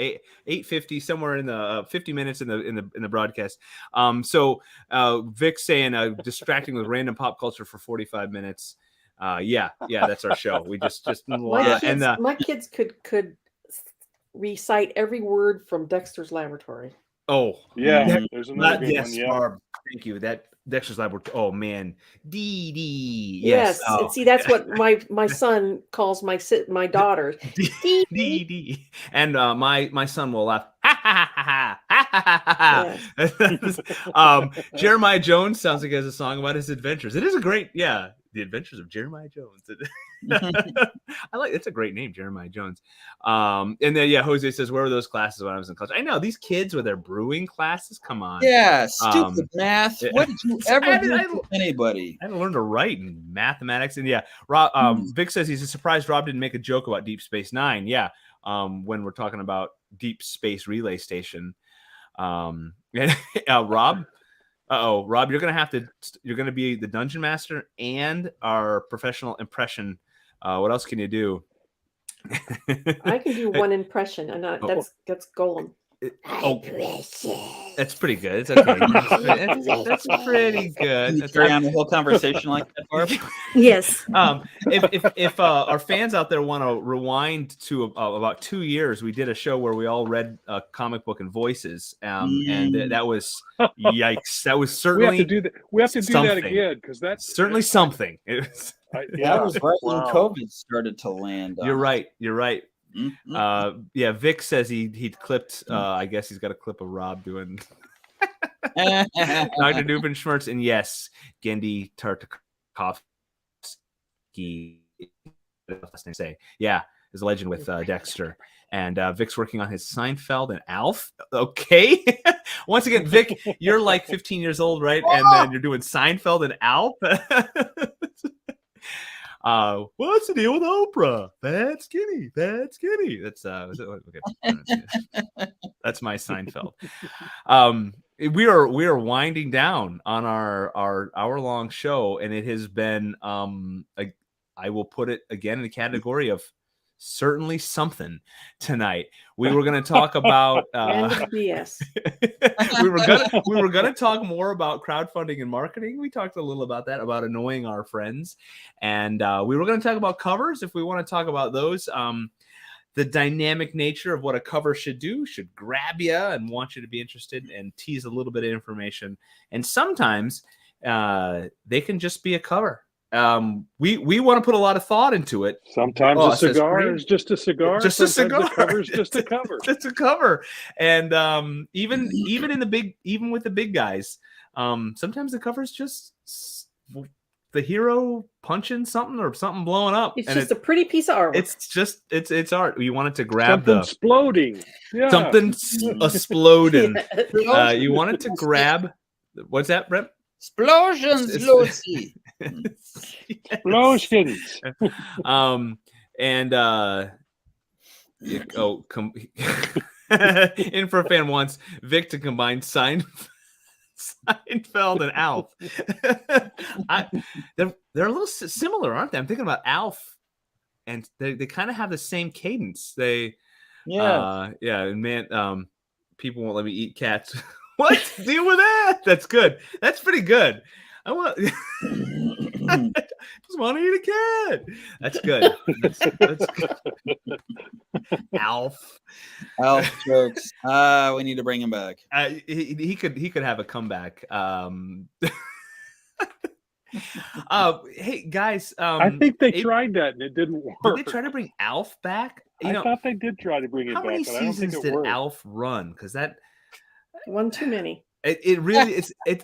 Speaker 6: 8:50, somewhere in the 50 minutes in the broadcast. So Vic saying distracting with random pop culture for 45 minutes. Yeah, that's our show. We just
Speaker 8: my kids could recite every word from Dexter's Laboratory.
Speaker 6: Oh
Speaker 7: yeah, there's another good
Speaker 6: yes,
Speaker 7: one. Yeah.
Speaker 6: Barb. Thank you. That Dexter's Laboratory. Oh man, Dee.
Speaker 8: Yes.
Speaker 6: Oh.
Speaker 8: And see, that's what my son calls my daughter.
Speaker 6: Dee. And my son will laugh. Ha ha ha ha ha ha. Jeremiah Jones sounds like he has a song about his adventures. It is a great, The Adventures of Jeremiah Jones. I like it's a great name, Jeremiah Jones. And then Jose says, where were those classes when I was in college? I know these kids with their brewing classes. Come on.
Speaker 9: Yeah, stupid math. What did you ever do to anybody?
Speaker 6: I had to learn to write in mathematics. And Rob, Vic says he's surprised Rob didn't make a joke about Deep Space Nine. Yeah. When we're talking about Deep Space Relay Station. Rob. Rob, you're gonna be the dungeon master and our professional impression. What else can you do?
Speaker 8: I can do one impression, and that's Golem.
Speaker 6: That's pretty good. It's okay. That's pretty good.
Speaker 9: Can you carry on the whole conversation like that, Barb?
Speaker 8: Yes.
Speaker 6: If our fans out there want to rewind to about 2 years, we did a show where we all read a comic book in voices, and that was yikes. That was certainly
Speaker 7: we have to do that again because that's
Speaker 6: certainly something. It was,
Speaker 9: that was right when COVID started to land.
Speaker 6: You're right.
Speaker 9: Mm-hmm.
Speaker 6: Vic says he clipped. I guess he's got a clip of Rob doing Dr. Doofenshmirtz, and yes, Gendy Tartakovsky. Say, is a legend with Dexter, and Vic's working on his Seinfeld and Alf. Okay, once again, Vic, you're like 15 years old, right? And then you're doing Seinfeld and Alf. What's the deal with Oprah? Bad skinny. That's okay. That's my Seinfeld. We are winding down on our hour-long show, and it has been I will put it again in the category of certainly something tonight. We were going to talk about
Speaker 8: BS.
Speaker 6: we were going to talk more about crowdfunding and marketing. We talked a little about that, about annoying our friends, and we were going to talk about covers if we want to talk about those. The dynamic nature of what a cover should do should grab you and want you to be interested and tease a little bit of information. And sometimes they can just be a cover. We want to put a lot of thought into it.
Speaker 7: Sometimes a cigar is just a cigar.
Speaker 6: Just a cigar.
Speaker 7: The cover is just a cover.
Speaker 6: It's a cover. And even with the big guys, sometimes the cover is just the hero punching something or something blowing up.
Speaker 8: It's just a pretty piece of art.
Speaker 6: It's art. You want it to grab
Speaker 7: something exploding. Yeah.
Speaker 6: Something exploding. You want it to grab. What's that, Brett?
Speaker 9: Explosions, Lucy.
Speaker 7: Explosions.
Speaker 6: Infrafan wants Vic to combine Seinfeld and Alf. They're a little similar, aren't they? I'm thinking about Alf, and they kind of have the same cadence. And man, people won't let me eat cats. What? Deal with that. That's good. That's pretty good. I want just want to eat a cat. That's good. That's good. Alf
Speaker 9: jokes. We need to bring him back.
Speaker 6: He could have a comeback. Hey guys,
Speaker 7: I think they tried that and it didn't work.
Speaker 6: Did they try to bring Alf back?
Speaker 7: I thought they did try to bring it back.
Speaker 6: How many
Speaker 7: but I don't think
Speaker 6: seasons
Speaker 7: it
Speaker 6: did
Speaker 7: worked.
Speaker 6: Alf run? Because that
Speaker 8: one too many.
Speaker 6: It really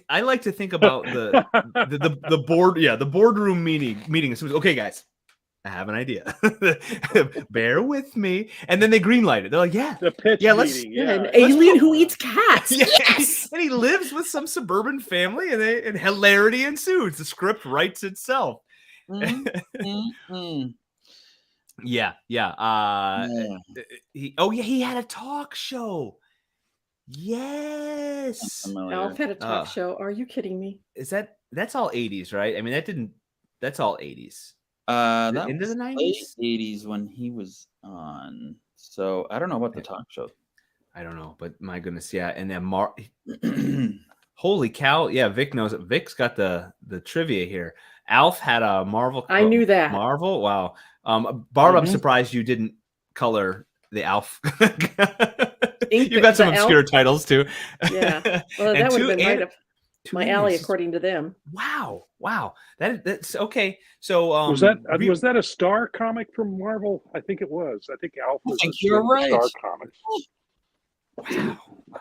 Speaker 6: I like to think about the board, the boardroom meeting. Okay, guys, I have an idea. Bear with me. And then they greenlight it. They're like, yeah,
Speaker 7: The pitch
Speaker 6: let's
Speaker 7: meeting.
Speaker 8: Yeah,
Speaker 7: Yeah.
Speaker 8: an alien who eats cats.
Speaker 6: Yeah,
Speaker 8: Yes.
Speaker 6: and he lives with some suburban family, and hilarity ensues. The script writes itself. Yeah. He had a talk show. Yes.
Speaker 8: Alf had a talk show. Are you kidding me?
Speaker 6: That's all 80s, right? I mean, that's all 80s.
Speaker 9: That
Speaker 6: Into
Speaker 9: was
Speaker 6: the
Speaker 9: late
Speaker 6: 90s?
Speaker 9: 80s when he was on. So I don't know about the talk show.
Speaker 6: I don't know, but my goodness, yeah. And then holy cow, yeah, Vic knows it. Vic's got the trivia here. Alf had a Marvel.
Speaker 8: I knew that.
Speaker 6: Marvel, wow. Barb, I'm surprised you didn't color the Alf. You got some obscure titles too.
Speaker 8: Yeah, well, that would have been right up my alley, according to them.
Speaker 6: Wow. That's okay. So
Speaker 7: Was that a Star comic from Marvel? I think it was. I think Alf was
Speaker 9: you're right.
Speaker 7: Star comic.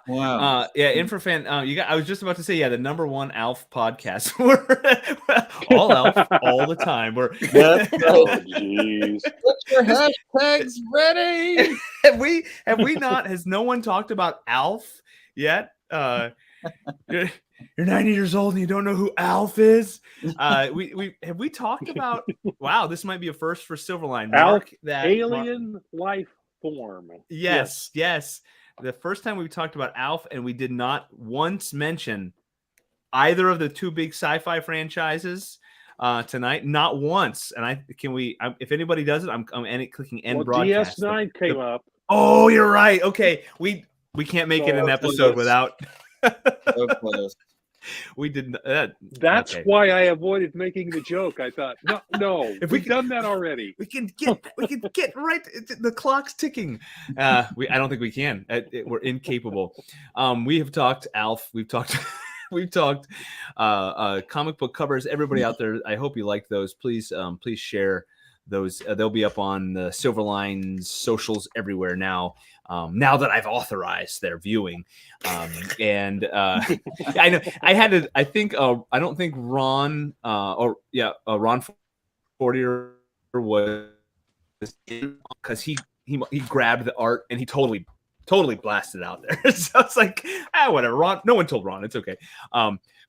Speaker 9: Wow.
Speaker 6: Yeah, Infrafan. I was just about to say, yeah, the #1 Alf podcast. We're all Alf all the time. We're
Speaker 7: Jeez.
Speaker 9: Get your hashtags ready.
Speaker 6: have we not? Has no one talked about Alf yet? You're 90 years old and you don't know who Alf is. We talked about? Wow, this might be a first for Silverline.
Speaker 7: Alf, alien life form.
Speaker 6: Yes. The first time we talked about Alf, and we did not once mention either of the two big sci-fi franchises tonight. Not once. And if anybody does it, I'm clicking end broadcast.
Speaker 7: DS9 came up.
Speaker 6: Oh, you're right. Okay, we can't make it an episode without. We didn't.
Speaker 7: That's why I avoided making the joke. I thought, no, if we've done that already,
Speaker 6: we can get right. The clock's ticking. I don't think we can. We're incapable. We have talked Alf. We've talked comic book covers. Everybody out there, I hope you like those. Please share those. They'll be up on the Silverline's socials everywhere now. Now that I've authorized their viewing, and I know I had to. I think I don't think Ron Ron Fortier was because he grabbed the art and he totally blasted it out there. So it's like whatever. Ron, no one told Ron. It's okay.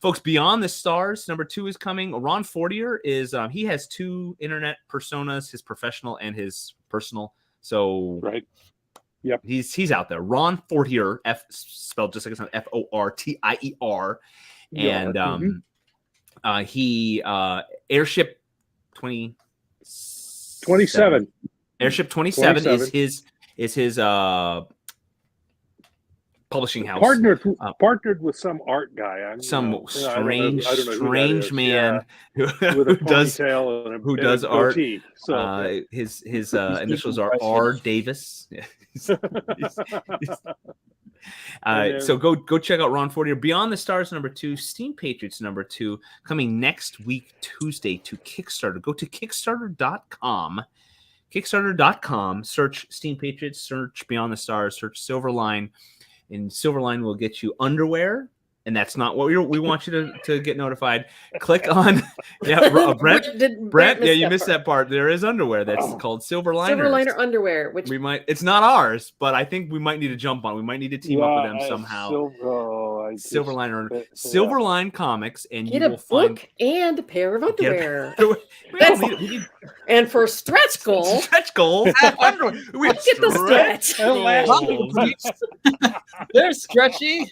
Speaker 6: Folks, Beyond the Stars #2 is coming. Ron Fortier is he has two internet personas, his professional and his personal. So
Speaker 7: right. Yep,
Speaker 6: he's out there. Ron Fortier, F spelled just like it's not Fortier, and he Airship
Speaker 7: 27.
Speaker 6: Airship 27 is his publishing house.
Speaker 7: Partnered with some art guy.
Speaker 6: Strange man
Speaker 7: with a ponytail and
Speaker 6: who does art.
Speaker 7: So
Speaker 6: his initials are R. Davis. So go check out Ron Fortier. Beyond the Stars #2, Steam Patriots #2 coming next week Tuesday to Kickstarter. Go to Kickstarter.com. Kickstarter.com. Search Steam Patriots. Search Beyond the Stars. Search Silverline. And Silverline will get you underwear, and that's not what we want you to get notified. Click on Brent. Yeah, you missed that part. There is underwear that's called Silverliner
Speaker 8: underwear, which
Speaker 6: it's not ours, but I think we might need to jump on. We might need to team up with them somehow. Silverline Comics, and
Speaker 8: get
Speaker 6: you will find
Speaker 8: and a pair of underwear. And for stretch goals,
Speaker 6: underwear.
Speaker 8: Let's get the stretch.
Speaker 9: They're stretchy.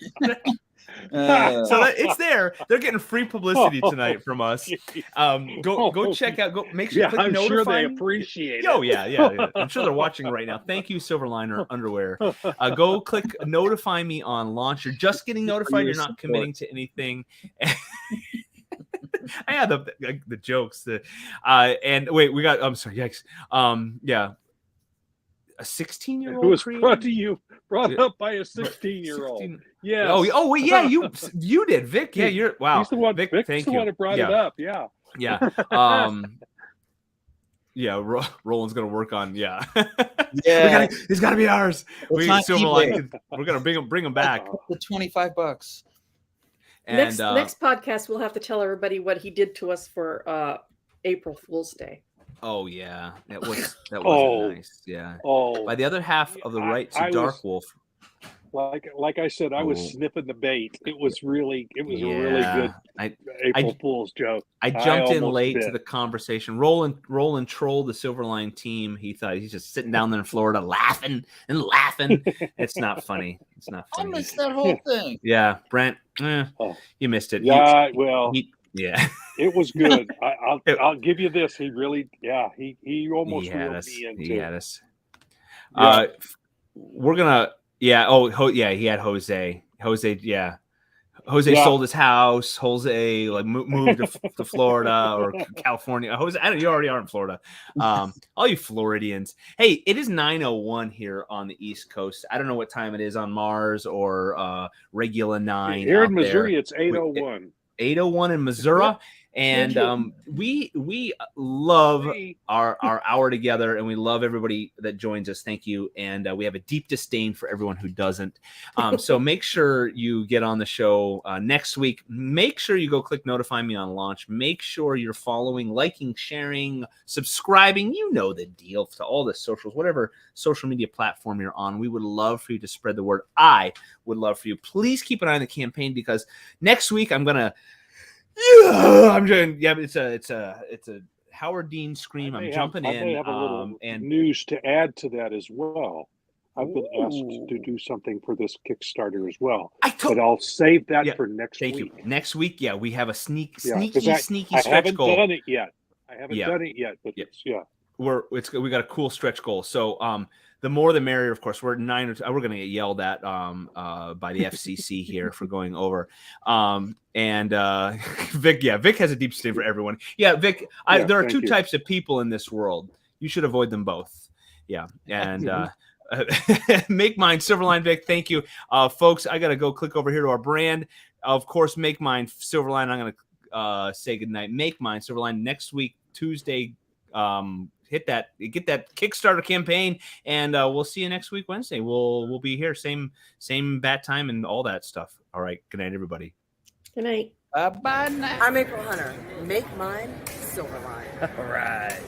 Speaker 6: So it's there. They're getting free publicity tonight from us. Go check out. Go make sure.
Speaker 7: I'm sure they appreciate it.
Speaker 6: Oh yeah. I'm sure they're watching right now. Thank you, Silverliner Underwear. Go click notify me on launch. You're just getting notified. You're not committing to anything. I had the jokes. And wait, we got. I'm sorry. Yikes. Yeah. A 16-year-old.
Speaker 7: Who was brought up by a 16-year-old. Yeah.
Speaker 6: Oh wait, yeah, you did, Vic. Yeah, you're wow.
Speaker 7: He's the one.
Speaker 6: Vic,
Speaker 7: Vic's the one that brought it up. Yeah.
Speaker 6: Yeah. Roland's gonna work on. Yeah. He's got to be ours. We're gonna bring him back.
Speaker 9: The $25.
Speaker 6: And
Speaker 8: next podcast, we'll have to tell everybody what he did to us for April Fool's Day.
Speaker 6: Oh yeah, that wasn't nice. Yeah.
Speaker 7: Oh,
Speaker 6: By the other half of the right to
Speaker 7: I
Speaker 6: Dark
Speaker 7: was,
Speaker 6: Wolf.
Speaker 7: like I said, I was
Speaker 6: Oh.
Speaker 7: sniffing the bait. It was a really
Speaker 6: Yeah,
Speaker 7: good April Fool's joke.
Speaker 6: I jumped in
Speaker 7: almost
Speaker 6: late to
Speaker 7: bit.
Speaker 6: the conversation. Roland trolled the Silverline team. He thought he's just sitting down there in Florida laughing and laughing. It's not funny. It's not
Speaker 9: I
Speaker 6: funny.
Speaker 9: missed that whole thing.
Speaker 6: Yeah, Brent,
Speaker 7: Oh.
Speaker 6: you missed it.
Speaker 7: Yeah, well,
Speaker 6: yeah.
Speaker 7: it was good. I'll give you this. He really, he almost
Speaker 6: He had
Speaker 7: reeled
Speaker 6: us.
Speaker 7: me into.
Speaker 6: He had us.
Speaker 7: Yeah.
Speaker 6: We're gonna. Yeah. Oh, he had Jose. Jose. Yeah. Jose sold his house. Jose moved to Florida or California. Jose, you already are in Florida. All you Floridians. Hey, it is 9:01 here on the East Coast. I don't know what time it is on Mars or Regula 9.
Speaker 7: Here in
Speaker 6: out
Speaker 7: Missouri,
Speaker 6: there.
Speaker 7: it's 8:01.
Speaker 6: 8:01 in Missouri. And we love our hour together, and we love everybody that joins us. Thank you. And we have a deep disdain for everyone who doesn't. So make sure you get on the show next week. Make sure you go click notify me on launch. Make sure you're following, liking, sharing, subscribing. You know the deal to all the socials, whatever social media platform you're on. We would love for you to spread the word. I would love for you. Please keep an eye on the campaign, because next week I'm gonna. I'm doing. Yeah, it's a Howard Dean scream. I'm jumping in.
Speaker 7: I may have a little news to add to that as well. I've been asked to do something for this Kickstarter as well, but I'll save that for next week.
Speaker 6: Thank you. Next week, we have a sneaky
Speaker 7: I
Speaker 6: stretch
Speaker 7: haven't
Speaker 6: goal.
Speaker 7: done it yet. I haven't done it yet, but
Speaker 6: we got a cool stretch goal. So the more the merrier, of course. We're at 9. We're going to get yelled at by the FCC here for going over. And Vic has a deep disdain for everyone. Yeah, Vic, there are two types of people in this world. You should avoid them both. Yeah, and Make Mine, Silverline, Vic, thank you. Folks, I got to go click over here to our brand. Of course, Make Mine, Silverline, I'm going to say goodnight. Make Mine, Silverline, next week, Tuesday, get that Kickstarter campaign, and we'll see you next week, Wednesday. We'll be here, same bat time and all that stuff. All right, good night, everybody.
Speaker 8: Good night.
Speaker 9: Bye now.
Speaker 10: I'm April Hunter. Make Mine, Silverline.
Speaker 6: All right.